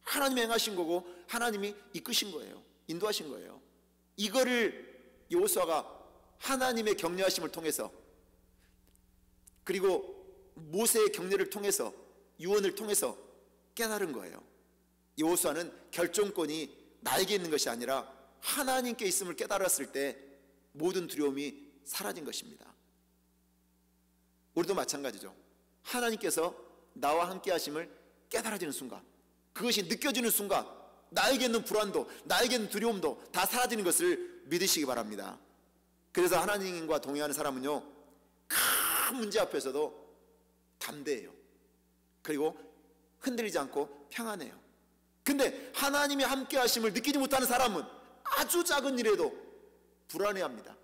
Speaker 3: 하나님이 행하신 거고 하나님이 이끄신 거예요. 인도하신 거예요. 이거를 여호수아가 하나님의 격려하심을 통해서 그리고 모세의 격려를 통해서 유언을 통해서 깨달은 거예요. 여호수아는 결정권이 나에게 있는 것이 아니라 하나님께 있음을 깨달았을 때 모든 두려움이 사라진 것입니다. 우리도 마찬가지죠. 하나님께서 나와 함께 하심을 깨달아지는 순간, 그것이 느껴지는 순간 나에게 있는 불안도 나에게 있는 두려움도 다 사라지는 것을 믿으시기 바랍니다. 그래서 하나님과 동행하는 사람은요, 큰 문제 앞에서도 담대해요. 그리고 흔들리지 않고 평안해요. 근데 하나님이 함께 하심을 느끼지 못하는 사람은 아주 작은 일에도 불안해합니다.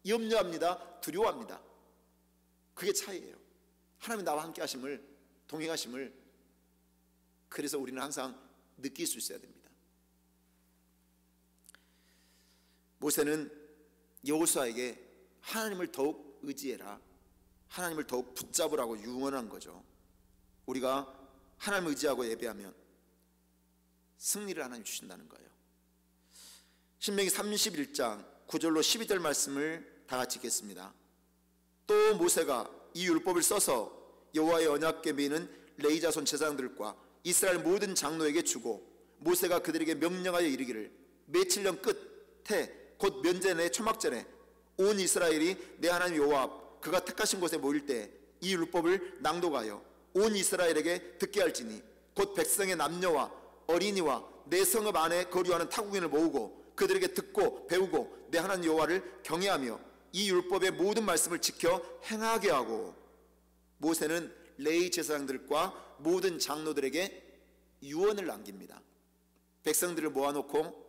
Speaker 3: 염려합니다. 두려워합니다. 그게 차이예요. 하나님이 나와 함께 하심을, 동행하심을 그래서 우리는 항상 느낄 수 있어야 됩니다. 모세는 여호수아에게 하나님을 더욱 의지해라, 하나님을 더욱 붙잡으라고 유언한 거죠. 우리가 하나님을 의지하고 예배하면 승리를 하나님 주신다는 거예요. 신명기 31장 9절로 12절 말씀을 다 같이 읽겠습니다. 또 모세가 이 율법을 써서 여호와의 언약궤 메이는 레위 자손 제사장들과 이스라엘 모든 장로에게 주고 모세가 그들에게 명령하여 이르기를 며칠 년 끝에 곧 면제내 초막절에 온 이스라엘이 내 하나님 여호와 앞 그가 택하신 곳에 모일 때 이 율법을 낭독하여 온 이스라엘에게 듣게 할지니 곧 백성의 남녀와 어린이와 내 성읍 안에 거류하는 타국인을 모으고 그들에게 듣고 배우고 내 하나님 여호와를 경외하며 이 율법의 모든 말씀을 지켜 행하게 하고, 모세는 레위 제사장들과 모든 장로들에게 유언을 남깁니다. 백성들을 모아놓고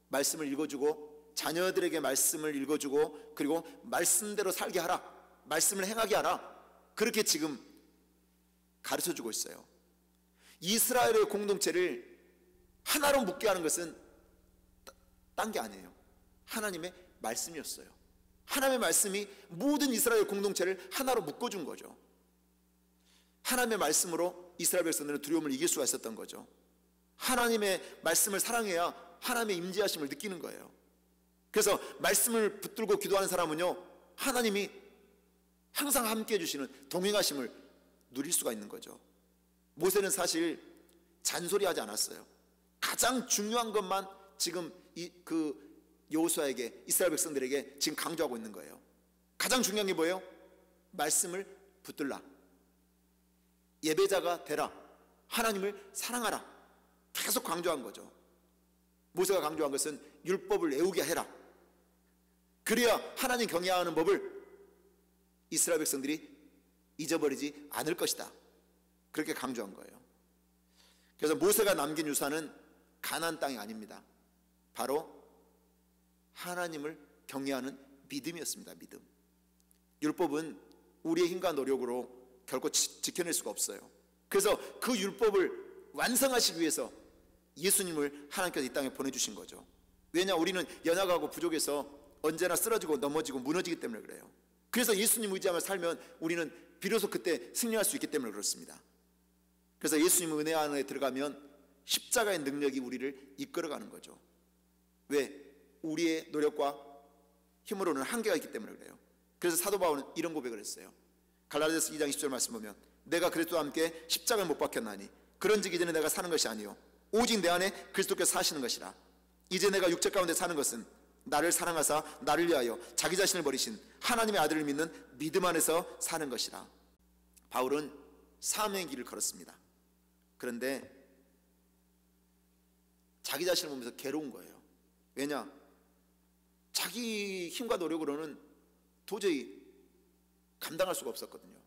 Speaker 3: 말씀을 읽어주고 자녀들에게 말씀을 읽어주고 그리고 말씀대로 살게 하라, 말씀을 행하게 하라, 그렇게 지금 가르쳐주고 있어요. 이스라엘의 공동체를 하나로 묶게 하는 것은 딴 게 아니에요. 하나님의 말씀이었어요. 하나님의 말씀이 모든 이스라엘 공동체를 하나로 묶어준 거죠. 하나님의 말씀으로 이스라엘 백성들은 두려움을 이길 수가 있었던 거죠. 하나님의 말씀을 사랑해야 하나님의 임재하심을 느끼는 거예요. 그래서 말씀을 붙들고 기도하는 사람은요, 하나님이 항상 함께 해주시는 동행하심을 누릴 수가 있는 거죠. 모세는 사실 잔소리하지 않았어요. 가장 중요한 것만 지금 여호수아에게, 이스라엘 백성들에게 지금 강조하고 있는 거예요. 가장 중요한 게 뭐예요? 말씀을 붙들라, 예배자가 되라, 하나님을 사랑하라, 계속 강조한 거죠. 모세가 강조한 것은 율법을 외우게 해라. 그래야 하나님 경외하는 법을 이스라엘 백성들이 잊어버리지 않을 것이다, 그렇게 강조한 거예요. 그래서 모세가 남긴 유산은 가나안 땅이 아닙니다. 바로 하나님을 경외하는 믿음이었습니다. 믿음. 율법은 우리의 힘과 노력으로 결코 지켜낼 수가 없어요. 그래서 그 율법을 완성하시기 위해서 예수님을 하나님께서 이 땅에 보내주신 거죠. 왜냐, 우리는 연약하고 부족해서 언제나 쓰러지고 넘어지고 무너지기 때문에 그래요. 그래서 예수님 의지하며 살면 우리는 비로소 그때 승리할 수 있기 때문에 그렇습니다. 그래서 예수님의 은혜 안에 들어가면 십자가의 능력이 우리를 이끌어가는 거죠. 왜? 우리의 노력과 힘으로는 한계가 있기 때문에 그래요. 그래서 사도 바울은 이런 고백을 했어요. 갈라디아서 2장 20절 말씀 보면, 내가 그리스도와 함께 십자가에 못 박혔나니 그런즉 이제는 내가 사는 것이 아니요 오직 내 안에 그리스도께서 사시는 것이라. 이제 내가 육체 가운데 사는 것은 나를 사랑하사 나를 위하여 자기 자신을 버리신 하나님의 아들을 믿는 믿음 안에서 사는 것이라. 바울은 사명의 길을 걸었습니다. 그런데 자기 자신을 보면서 괴로운 거예요. 왜냐? 자기 힘과 노력으로는 도저히 감당할 수가 없었거든요.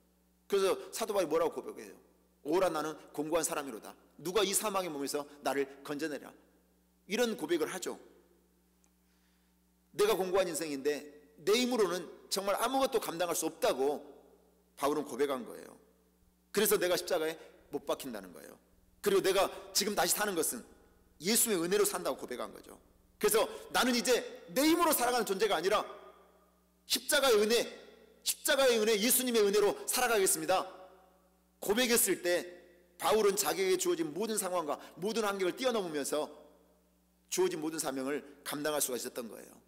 Speaker 3: 그래서 사도 바울이 뭐라고 고백해요? 오라 나는 공고한 사람이로다. 누가 이 사망의 몸에서 나를 건져내라. 이런 고백을 하죠. 내가 공고한 인생인데 내 힘으로는 정말 아무것도 감당할 수 없다고 바울은 고백한 거예요. 그래서 내가 십자가에 못 박힌다는 거예요. 그리고 내가 지금 다시 사는 것은 예수의 은혜로 산다고 고백한 거죠. 그래서 나는 이제 내 힘으로 살아가는 존재가 아니라 십자가의 은혜, 예수님의 은혜로 살아가겠습니다 고백했을 때 바울은 자기에게 주어진 모든 상황과 모든 환경을 뛰어넘으면서 주어진 모든 사명을 감당할 수가 있었던 거예요.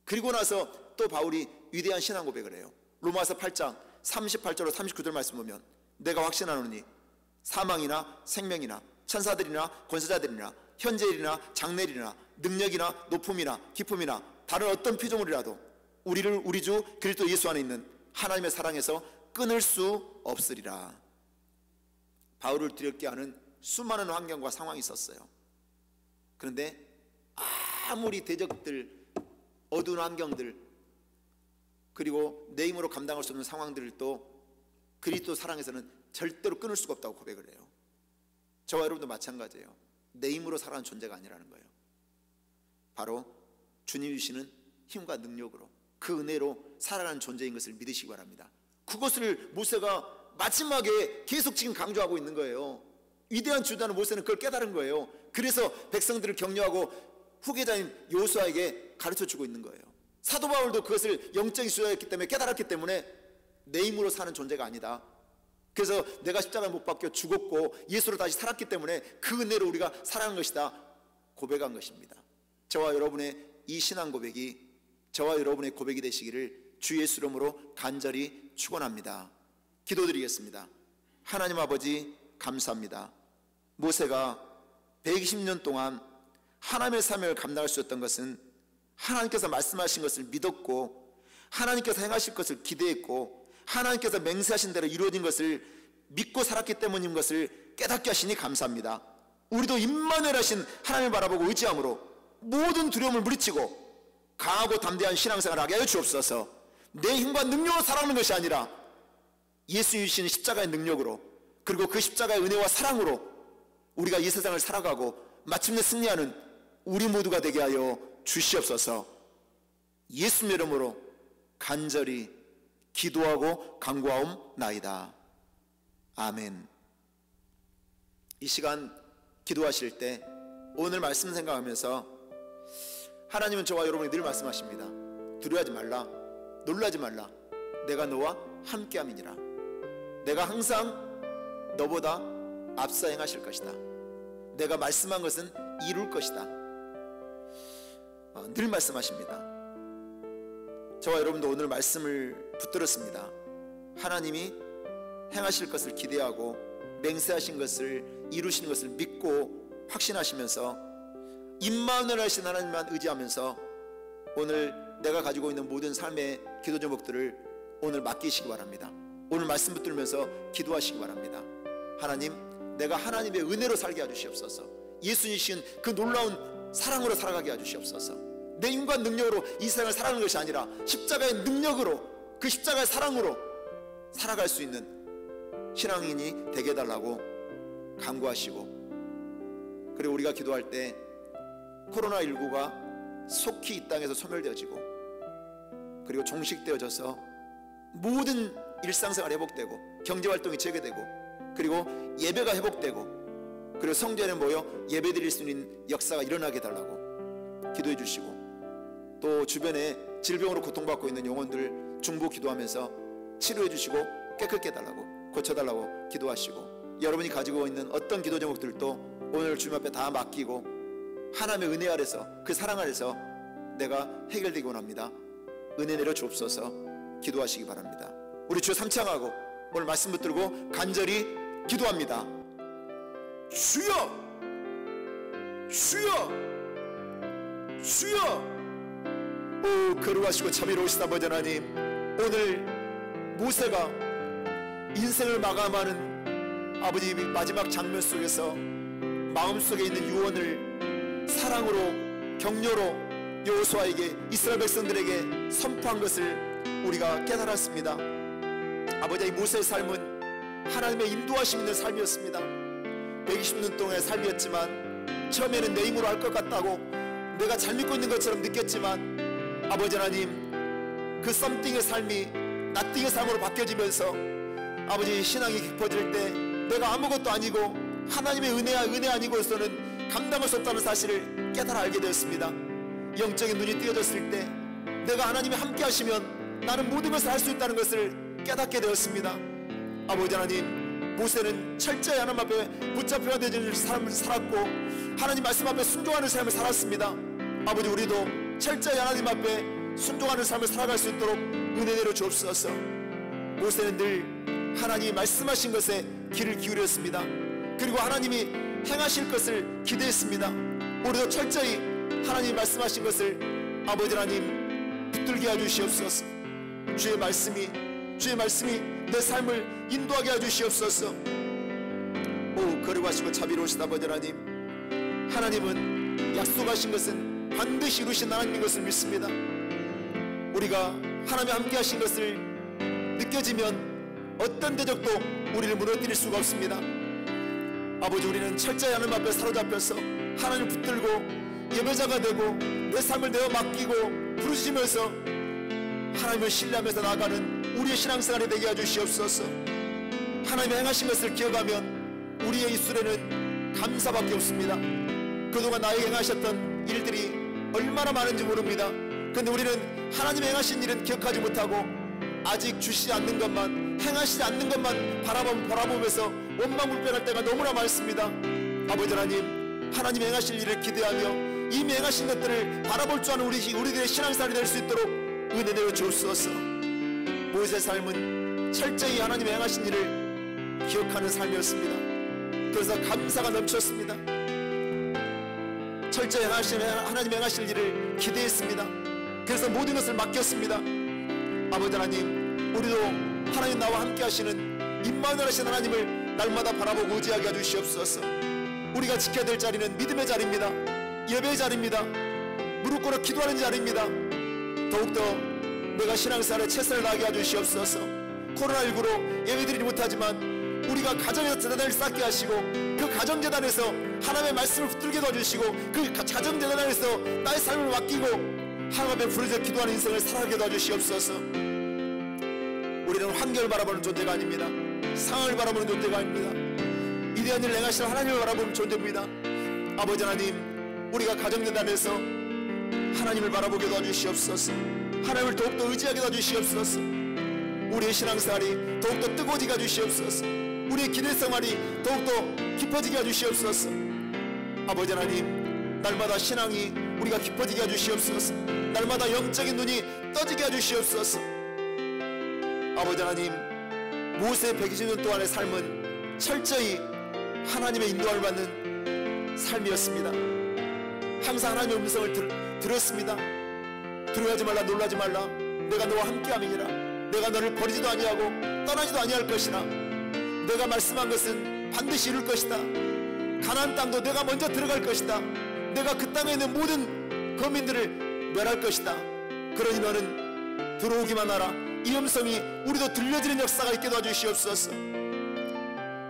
Speaker 3: 그리고 나서 또 바울이 위대한 신앙 고백을 해요. 로마서 8장 38절로 39절 말씀 보면, 내가 확신하노니 사망이나 생명이나 천사들이나 권세자들이나 현재일이나 장래일이나 능력이나 높음이나 깊음이나 다른 어떤 피조물이라도 우리를 우리 주 그리스도 예수 안에 있는 하나님의 사랑에서 끊을 수 없으리라. 바울을 두렵게 하는 수많은 환경과 상황이 있었어요. 그런데 아무리 대적들, 어두운 환경들, 그리고 내 힘으로 감당할 수 없는 상황들도 그리스도 사랑에서는 절대로 끊을 수가 없다고 고백을 해요. 저와 여러분도 마찬가지예요. 내 힘으로 살아가는 존재가 아니라는 거예요. 바로 주님이 주시는 힘과 능력으로, 그 은혜로 살아가는 존재인 것을 믿으시기 바랍니다. 그것을 모세가 마지막에 계속 지금 강조하고 있는 거예요. 위대한 주자는 모세는 그걸 깨달은 거예요. 그래서 백성들을 격려하고 후계자인 여호수아에게 가르쳐주고 있는 거예요. 사도 바울도 그것을 영적인 수자였기 때문에 깨달았기 때문에 내 힘으로 사는 존재가 아니다. 그래서 내가 십자가에 못 박혀 죽었고 예수로 다시 살았기 때문에 그 은혜로 우리가 살아간 것이다 고백한 것입니다. 저와 여러분의 이 신앙 고백이 저와 여러분의 고백이 되시기를 주 예수 이름으로 간절히 축원합니다. 기도드리겠습니다. 하나님 아버지 감사합니다. 모세가 120년 동안 하나님의 사명을 감당할 수 있었던 것은 하나님께서 말씀하신 것을 믿었고 하나님께서 행하실 것을 기대했고 하나님께서 맹세하신 대로 이루어진 것을 믿고 살았기 때문인 것을 깨닫게 하시니 감사합니다. 우리도 임마누엘 하신 하나님을 바라보고 의지함으로 모든 두려움을 물리치고 강하고 담대한 신앙생활을 하게 하여 주옵소서. 내 힘과 능력으로 살아가는 것이 아니라 예수님이 주신 십자가의 능력으로, 그리고 그 십자가의 은혜와 사랑으로 우리가 이 세상을 살아가고 마침내 승리하는 우리 모두가 되게 하여 주시옵소서. 예수님 이름으로 간절히 기도하고 간구하옵나이다. 아멘. 이 시간 기도하실 때 오늘 말씀 생각하면서 하나님은 저와 여러분이 늘 말씀하십니다. 두려워하지 말라, 놀라지 말라, 내가 너와 함께함이니라. 내가 항상 너보다 앞서 행하실 것이다. 내가 말씀한 것은 이룰 것이다. 늘 말씀하십니다. 저와 여러분도 오늘 말씀을 붙들었습니다. 하나님이 행하실 것을 기대하고 맹세하신 것을 이루시는 것을 믿고 확신하시면서 임마누엘 하신 하나님만 의지하면서 오늘 내가 가지고 있는 모든 삶의 기도 제목들을 오늘 맡기시기 바랍니다. 오늘 말씀 붙들면서 기도하시기 바랍니다. 하나님, 내가 하나님의 은혜로 살게 해주시옵소서. 예수님이신 그 놀라운 사랑으로 살아가게 해주시옵소서. 내 인간 능력으로 이 세상을 살아가는 것이 아니라 십자가의 능력으로, 그 십자가의 사랑으로 살아갈 수 있는 신앙인이 되게 해달라고 간구하시고, 그리고 우리가 기도할 때 코로나19가 속히 이 땅에서 소멸되어지고 그리고 종식되어져서 모든 일상생활이 회복되고 경제활동이 재개되고 그리고 예배가 회복되고 그리고 성전에 모여 예배드릴 수 있는 역사가 일어나게 해달라고 기도해 주시고, 또 주변에 질병으로 고통받고 있는 영혼들 중보 기도하면서 치료해 주시고 깨끗게 해달라고, 고쳐달라고 기도하시고, 여러분이 가지고 있는 어떤 기도 제목들도 오늘 주님 앞에 다 맡기고 하나님의 은혜 아래서, 그 사랑 아래서 내가 해결되기 원합니다. 은혜 내려 주옵소서. 기도하시기 바랍니다. 우리 주여 삼창하고 오늘 말씀 붙들고 간절히 기도합니다. 주여, 주여, 주여. 오, 거룩하시고 자비로우시다 아버지 하나님, 오늘 모세가 인생을 마감하는 아버지 마지막 장면 속에서 마음속에 있는 유언을 사랑으로, 격려로 여호수아에게, 이스라엘 백성들에게 선포한 것을 우리가 깨달았습니다. 아버지, 이 모세의 삶은 하나님의 인도하심 있는 삶이었습니다. 120년 동안의 삶이었지만 처음에는 내 힘으로 할 것 같다고 내가 잘 믿고 있는 것처럼 느꼈지만 아버지 하나님, 그 썸띵의 삶이 나띵의 삶으로 바뀌어지면서 아버지 신앙이 깊어질 때 내가 아무것도 아니고 하나님의 은혜 아니고서는 감당할 수 없다는 사실을 깨달아 알게 되었습니다. 영적인 눈이 띄어졌을 때 내가 하나님이 함께 하시면 나는 모든 것을 할 수 있다는 것을 깨닫게 되었습니다. 아버지 하나님, 모세는 철저히 하나님 앞에 붙잡혀야 되는 삶을 살았고 하나님 말씀 앞에 순종하는 삶을 살았습니다. 아버지, 우리도 철저히 하나님 앞에 순종하는 삶을 살아갈 수 있도록 은혜 내려 주옵소서. 모세는 늘 하나님이 말씀하신 것에 귀를 기울였습니다. 그리고 하나님이 행하실 것을 기대했습니다. 우리도 철저히 하나님이 말씀하신 것을 아버지 하나님 붙들게 해주시옵소서. 주의 말씀이 내 삶을 인도하게 해주시옵소서. 오, 거룩하시고 자비로우시다 아버지 하나님, 하나님은 약속하신 것은 반드시 이루신 하나님인 것을 믿습니다. 우리가 하나님이 함께 하신 것을 느껴지면 어떤 대적도 우리를 무너뜨릴 수가 없습니다. 아버지, 우리는 철저히 하나님 앞에 사로잡혀서 하나님을 붙들고 예배자가 되고 내 삶을 내어 맡기고 부르시면서 하나님을 신뢰하면서 나아가는 우리의 신앙생활이 되게 해주시옵소서. 하나님의 행하신 것을 기억하면 우리의 입술에는 감사밖에 없습니다. 그동안 나에게 행하셨던 일들이 얼마나 많은지 모릅니다. 그런데 우리는 하나님의 행하신 일은 기억하지 못하고 아직 주시지 않는 것만, 행하시지 않는 것만 바라보면서 원망불평할 때가 너무나 많습니다. 아버지 하나님, 하나님의 행하실 일을 기대하며 이미 행하신 것들을 바라볼 줄 아는 우리들의 신앙생활이 될 수 있도록 은혜 내려 주옵소서. 모세의 삶은 철저히 하나님의 행하신 일을 기억하는 삶이었습니다. 그래서 감사가 넘쳤습니다. 철저히 하나님의 행하실 일을 기대했습니다. 그래서 모든 것을 맡겼습니다. 아버지 하나님, 우리도 하나님 나와 함께 하시는 임마누엘 하신 하나님을 날마다 바라보고 의지하게 해주시옵소서. 우리가 지켜야 될 자리는 믿음의 자리입니다. 예배의 자리입니다. 무릎 꿇어 기도하는 자리입니다. 더욱더 내가 신앙생활에 최선을 다하게 해주시옵소서. 코로나19로 예배드리지 못하지만 우리가 가정에서 재단을 쌓게 하시고 그 가정재단에서 하나님의 말씀을 붙들게 도와주시고 그 가정재단 안에서 나의 삶을 맡기고 하나님 앞에 부르짖어 기도하는 인생을 살아가게 도와주시옵소서. 우리는 환경을 바라보는 존재가 아닙니다. 상황을 바라보는 존재가 아닙니다. 위대한 일을 행하시는 하나님을 바라보는 존재입니다. 아버지 하나님, 우리가 가정재단에서 하나님을 바라보게 도와주시옵소서. 하나님을 더욱더 의지하게 도와주시옵소서. 우리의 신앙생활이 더욱더 뜨거워지게 해주시옵소서. 우리의 기대생활이 더욱더 깊어지게 해주시옵소서. 아버지 하나님, 날마다 신앙이 우리가 깊어지게 해주시옵소서. 날마다 영적인 눈이 떠지게 해주시옵소서. 아버지 하나님, 모세의 120년 동안의 삶은 철저히 하나님의 인도함을 받는 삶이었습니다. 항상 하나님의 음성을 들었습니다. 두려워하지 말라, 놀라지 말라. 내가 너와 함께함이니라. 내가 너를 버리지도 아니하고 떠나지도 아니할 것이라. 내가 말씀한 것은 반드시 이룰 것이다. 가나안 땅도 내가 먼저 들어갈 것이다. 내가 그 땅에 있는 모든 거민들을 멸할 것이다. 그러니 너는 들어오기만 하라. 이 음성이 우리도 들려지는 역사가 있게 도와주시옵소서.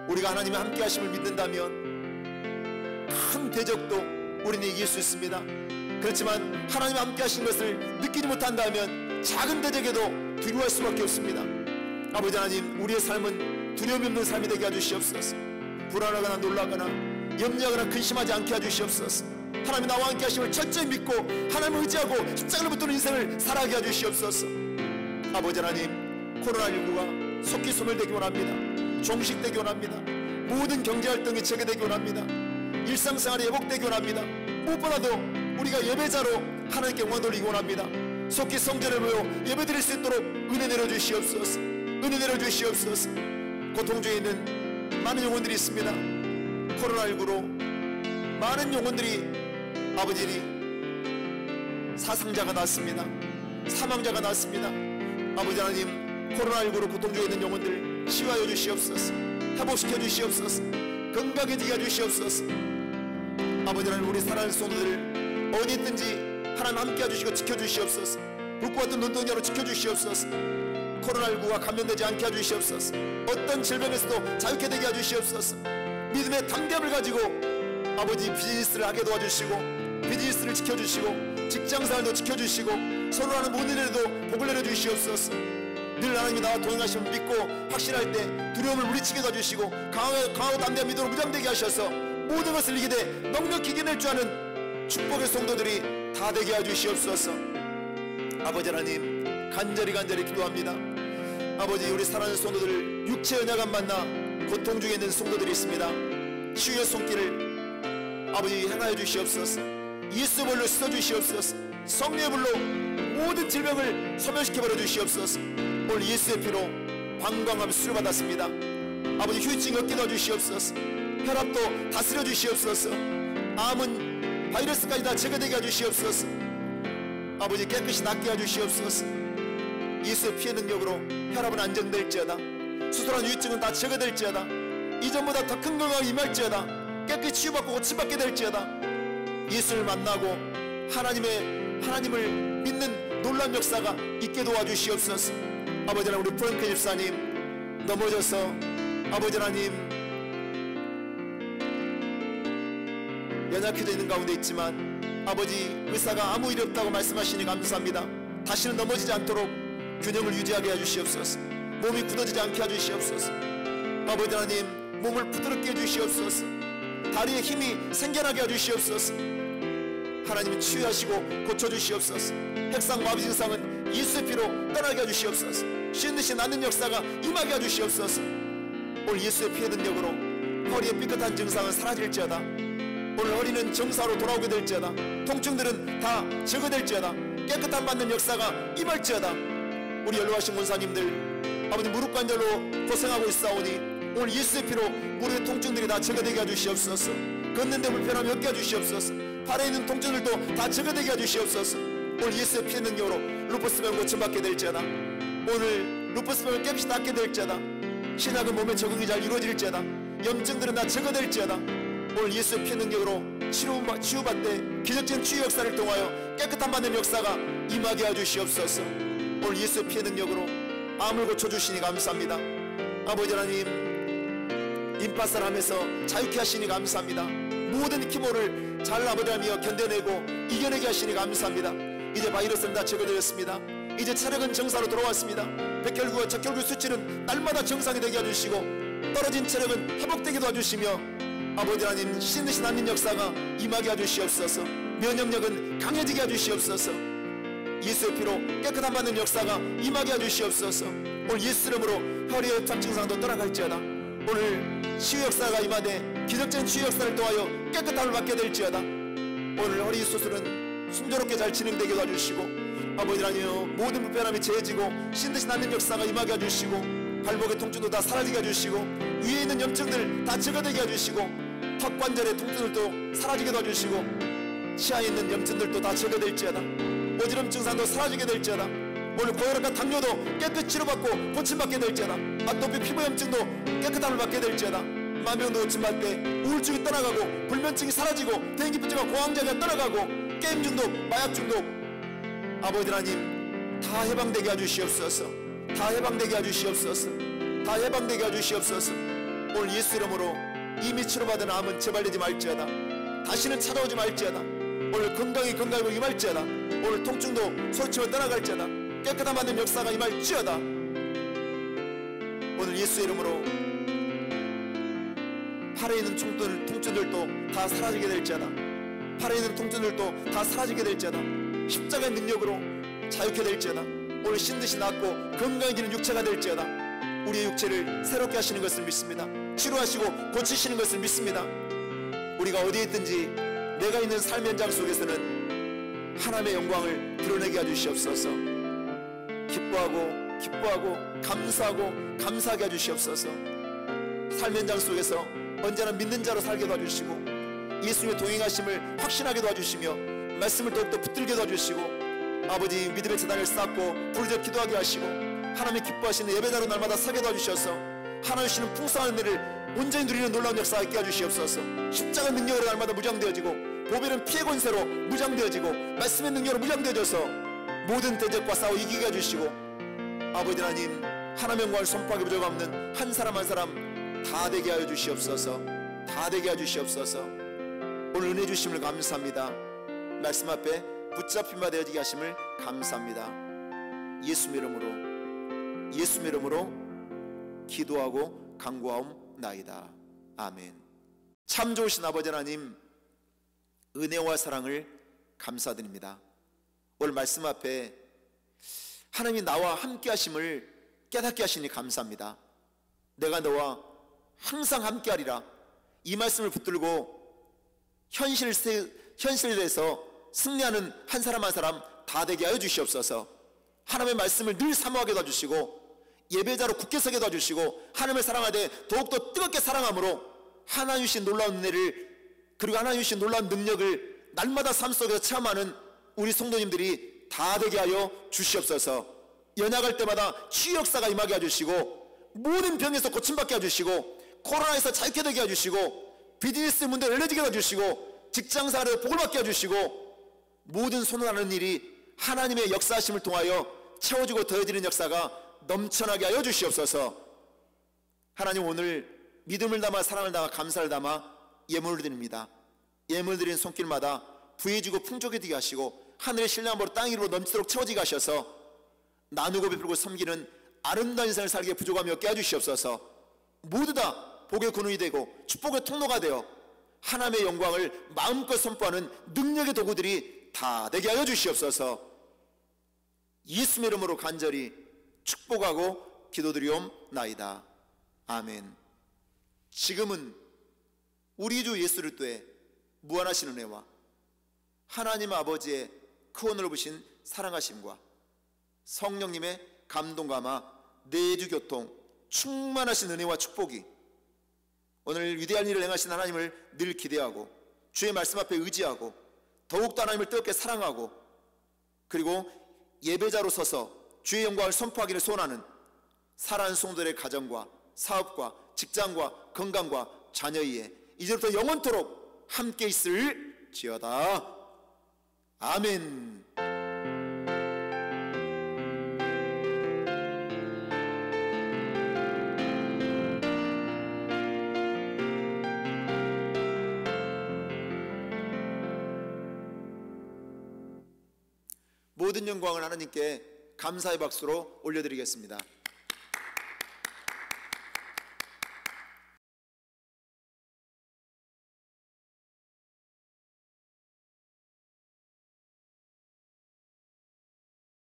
Speaker 3: 우리가 하나님의 함께 하심을 믿는다면 큰 대적도 우리는 이길 수 있습니다. 그렇지만 하나님의 함께 하신 것을 느끼지 못한다면 작은 대적에도 두려워할 수밖에 없습니다. 아버지 하나님, 우리의 삶은 두려움이 없는 삶이 되게 해주시옵소서. 불안하거나 놀라거나 염려하거나 근심하지 않게 해주시옵소서. 하나님이 나와 함께 하심을 철저히 믿고 하나님을 의지하고 십자가를 붙드는 인생을 살아가게 해주시옵소서. 아버지 하나님, 코로나19가 속히 소멸되기 원합니다. 종식되기 원합니다. 모든 경제활동이 재개되기 원합니다. 일상생활이 회복되기 원합니다. 무엇보다도 우리가 예배자로 하나님께 영광 돌리기 원합니다. 속히 성전에 모여 예배드릴 수 있도록 은혜 내려주시옵소서. 은혜 내려주시옵소서. 고통 중에 있는 많은 영혼들이 있습니다. 코로나19로 많은 영혼들이 아버지 사상자가 났습니다. 사망자가 났습니다. 아버지 하나님, 코로나19로 고통 중에 있는 영혼들 치유하여 주시옵소서. 회복시켜 주시옵소서. 건강해지게 해주시옵소서. 아버지 하나님, 우리 사랑하는 성도들 어디 있든지 하나님 함께 해주시고 지켜주시옵소서. 불과 같은 눈동자로 지켜주시옵소서. 코로나19가 감염되지 않게 해주시옵소서. 어떤 질병에서도 자유케 되게 해주시옵소서. 믿음의 담대함을 가지고 아버지 비즈니스를 하게 도와주시고 비즈니스를 지켜주시고 직장생활도 지켜주시고 서로 하는 모든 일에도 복을 내려주시옵소서. 늘 하나님이 나와 동행하심을 믿고 확신할 때 두려움을 물리치게 도와주시고 강하고 담대한 믿음으로 무장되게 하셔서 모든 것을 이기되 넉넉히 이겨낼 줄 아는 축복의 성도들이 다 되게 해주시옵소서. 아버지 하나님, 간절히 기도합니다. 아버지, 우리 사랑하는 성도들 육체 연약한 만나 고통 중에 있는 성도들이 있습니다. 치유의 손길을 아버지 행하여 주시옵소서. 예수 볼로 씻어 주시옵소서. 성령의 불로 모든 질병을 소멸시켜버려 주시옵소서. 오늘 예수의 피로 방광함 수를 받았습니다. 아버지, 휴증 얻게 도와주시옵소서. 혈압도 다스려 주시옵소서. 암은 바이러스까지 다 제거되게 해주시옵소서. 아버지, 깨끗이 낫게 해주시옵소서. 예수의 피의 능력으로 혈압은 안정될지어다. 수술한 유증은 다 제거될지어다. 이전보다 더 큰 건강이 임할지어다. 깨끗이 치유받고 고침받게 될지어다. 예수를 만나고 하나님을 믿는 놀라운 역사가 있게 도와주시옵소서. 아버지 하나님, 우리 프랭크 집사님 넘어져서 아버지 하나님 연약해져 있는 가운데 있지만 아버지, 의사가 아무 일이 없다고 말씀하시니 감사합니다. 다시는 넘어지지 않도록 균형을 유지하게 해주시옵소서. 몸이 굳어지지 않게 해주시옵소서. 아버지 하나님, 몸을 부드럽게 해주시옵소서. 다리에 힘이 생겨나게 해주시옵소서. 하나님이 치유하시고 고쳐주시옵소서. 핵상 마비 증상은 예수의 피로 떠나게 해주시옵소서. 쉬는 듯이 낫는 역사가 임하게 해주시옵소서. 오늘 예수의 피의 능력으로 허리의 삐끗한 증상은 사라질지어다. 오늘 허리는 정상으로 돌아오게 될지어다. 통증들은 다 제거될지어다. 깨끗한 받는 역사가 임할지어다. 우리 연로하신 권사님들 아버지 무릎 관절로 고생하고 있사오니 오늘 예수의 피로 무릎의 통증들이 다 제거되게 해주시옵소서. 걷는데 불편함이 없게 해주시옵소서. 발에 있는 통증들도 다 제거되게 해주시옵소서. 오늘 예수의 피의 능력으로 루퍼스병 고침받게 될지어다. 오늘 루퍼스병을 깨끗이 낫게 될지어다. 신약은 몸에 적응이 잘 이루어질지어다. 염증들은 다 제거될지어다. 오늘 예수의 피의 능력으로 치유받되 기적적인 치유 역사를 통하여 깨끗한 받는 역사가 임하게 해주시옵소서. 오늘 예수의 피의 능력으로 암을 고쳐주시니 감사합니다. 아버지 하나님, 임파선하면서 자유케 하시니 감사합니다. 모든 기모를 잘 아버지하며 견뎌내고 이겨내게 하시니 감사합니다. 이제 바이러스는 다 제거되었습니다. 이제 체력은 정상으로 돌아왔습니다. 백혈구와 적혈구 수치는 날마다 정상이 되게 해주시고 떨어진 체력은 회복되게 도와주시며 아버지 하나님 신으신 하나님 역사가 임하게 해주시옵소서. 면역력은 강해지게 해주시옵소서. 예수의 피로 깨끗한 받는 역사가 임하게 해주시옵소서. 오늘 예수 이름으로 허리의 협착 증상도 떠나갈지어다. 오늘 치유 역사가 임하되 기적적인 치유 역사를 통하여 깨끗함을 받게 될지어다. 오늘 허리 수술은 순조롭게 잘 진행되게 도와주시고 아버지 하나님 모든 불편함이 제해지고 신드신 하나님 역사가 임하게 해주시고 발목의 통증도 다 사라지게 해주시고 위에 있는 염증들 다 제거되게 해주시고 턱 관절의 통증들도 사라지게 도와주시고 치아에 있는 염증들도 다 제거될지어다. 오지름 증상도 사라지게 될지어다. 오늘 고혈압과 당뇨도 깨끗이 치료받고 고침받게 될지어다. 아토피 피부 염증도 깨끗함을 받게 될지어다. 만병도 고침받되 우울증이 떠나가고 불면증이 사라지고 대인기피증과 고황장애가 떠나가고 게임 중독, 마약 중독 아버지 하나님 다 해방되게 해주시옵소서. 다 해방되게 해주시옵소서. 다 해방되게 해주시옵소서. 오늘 예수 이름으로 이미 치료받은 암은 재발되지 말지어다. 다시는 찾아오지 말지어다. 오늘 건강이 임할지어다. 오늘 통증도 소리치며 떠나갈지어다. 깨끗한 받는 역사가 임할지어다. 오늘 예수 이름으로 팔에 있는 통증들도 다 사라지게 될지어다. 팔에 있는 통증들도 다 사라지게 될지어다. 십자가의 능력으로 자유케 될지어다. 오늘 신듯이 낫고 건강해지는 육체가 될지어다. 우리의 육체를 새롭게 하시는 것을 믿습니다. 치료하시고 고치시는 것을 믿습니다. 우리가 어디에 있든지 내가 있는 삶의 현장 속에서는 하나님의 영광을 드러내게 해주시옵소서. 기뻐하고 감사하게 해주시옵소서. 삶의 현장 속에서 언제나 믿는 자로 살게 도와주시고 예수님의 동행하심을 확신하게 도와주시며 말씀을 더욱더 붙들게 도와주시고 아버지 믿음의 재단을 쌓고 부르짖어 기도하게 하시고 하나님의 기뻐하시는 예배자로 날마다 서게 도와주셔서 하나님 주시는 풍성한 은혜를 온전히 누리는 놀라운 역사가 있게 해주시옵소서. 십자가 능력으로 날마다 무장되어지고 보배는 피의 권세로 무장되어지고 말씀의 능력으로 무장되어져서 모든 대적과 싸워 이기게 해주시고 아버지 하나님 하나님의 영광을 선포하기 부족 없는 한 사람 한 사람 다 되게 하여 주시옵소서. 다 되게 하여 주시옵소서. 오늘 은혜 주심을 감사합니다. 말씀 앞에 붙잡힌 바 되어지게 하심을 감사합니다. 예수 이름으로 기도하고 간구하옵나이다. 아멘. 참 좋으신 아버지 하나님 은혜와 사랑을 감사드립니다. 오늘 말씀 앞에 하나님이 나와 함께 하심을 깨닫게 하시니 감사합니다. 내가 너와 항상 함께 하리라 이 말씀을 붙들고 현실에서 승리하는 한 사람 한 사람 다 되게 하여 주시옵소서. 하나님의 말씀을 늘 사모하게 도와주시고 예배자로 굳게 서게 도와주시고 하나님을 사랑하되 더욱더 뜨겁게 사랑함으로 하나님 주신 놀라운 은혜를 그리고 하나님 주신 놀라운 능력을 날마다 삶 속에서 체험하는 우리 성도님들이 다 되게 하여 주시옵소서. 연약할 때마다 치유 역사가 임하게 해주시고 모든 병에서 고침받게 해주시고 코로나에서 자유케 되게 해주시고 비즈니스 문제 열려지게 해주시고 직장생활에서 복을 받게 해주시고 모든 손을 일이 하나님의 역사하심을 통하여 채워지고 더해지는 역사가 넘쳐나게 하여 주시옵소서. 하나님 오늘 믿음을 담아 사랑을 담아 감사를 담아 예물을 드립니다. 예물 드리는 손길마다 부해지고 풍족해지게 하시고 하늘의 신령함으로 땅 위로 넘치도록 채워지게 하셔서 나누고 베풀고 섬기는 아름다운 인생을 살게 부족함이 없게 해주시옵소서. 모두 다 복의 근원이 되고 축복의 통로가 되어 하나님의 영광을 마음껏 선포하는 능력의 도구들이 다 되게 하여 주시옵소서. 예수의 이름으로 간절히 축복하고 기도드리옵나이다. 아멘. 지금은 우리 주 예수 그리스도의 무한하신 은혜와 하나님 아버지의 크고 넓으신 사랑하심과 성령님의 감동감화 내주 교통 충만하신 은혜와 축복이 오늘 위대한 일을 행하신 하나님을 늘 기대하고 주의 말씀 앞에 의지하고 더욱더 하나님을 뜨겁게 사랑하고 그리고 예배자로 서서 주의 영광을 선포하기를 소원하는 살아가는 성도들의 가정과 사업과 직장과 건강과 자녀의 이제부터 영원토록 함께 있을지어다. 아멘. 모든 영광을 하나님께 감사의 박수로 올려드리겠습니다.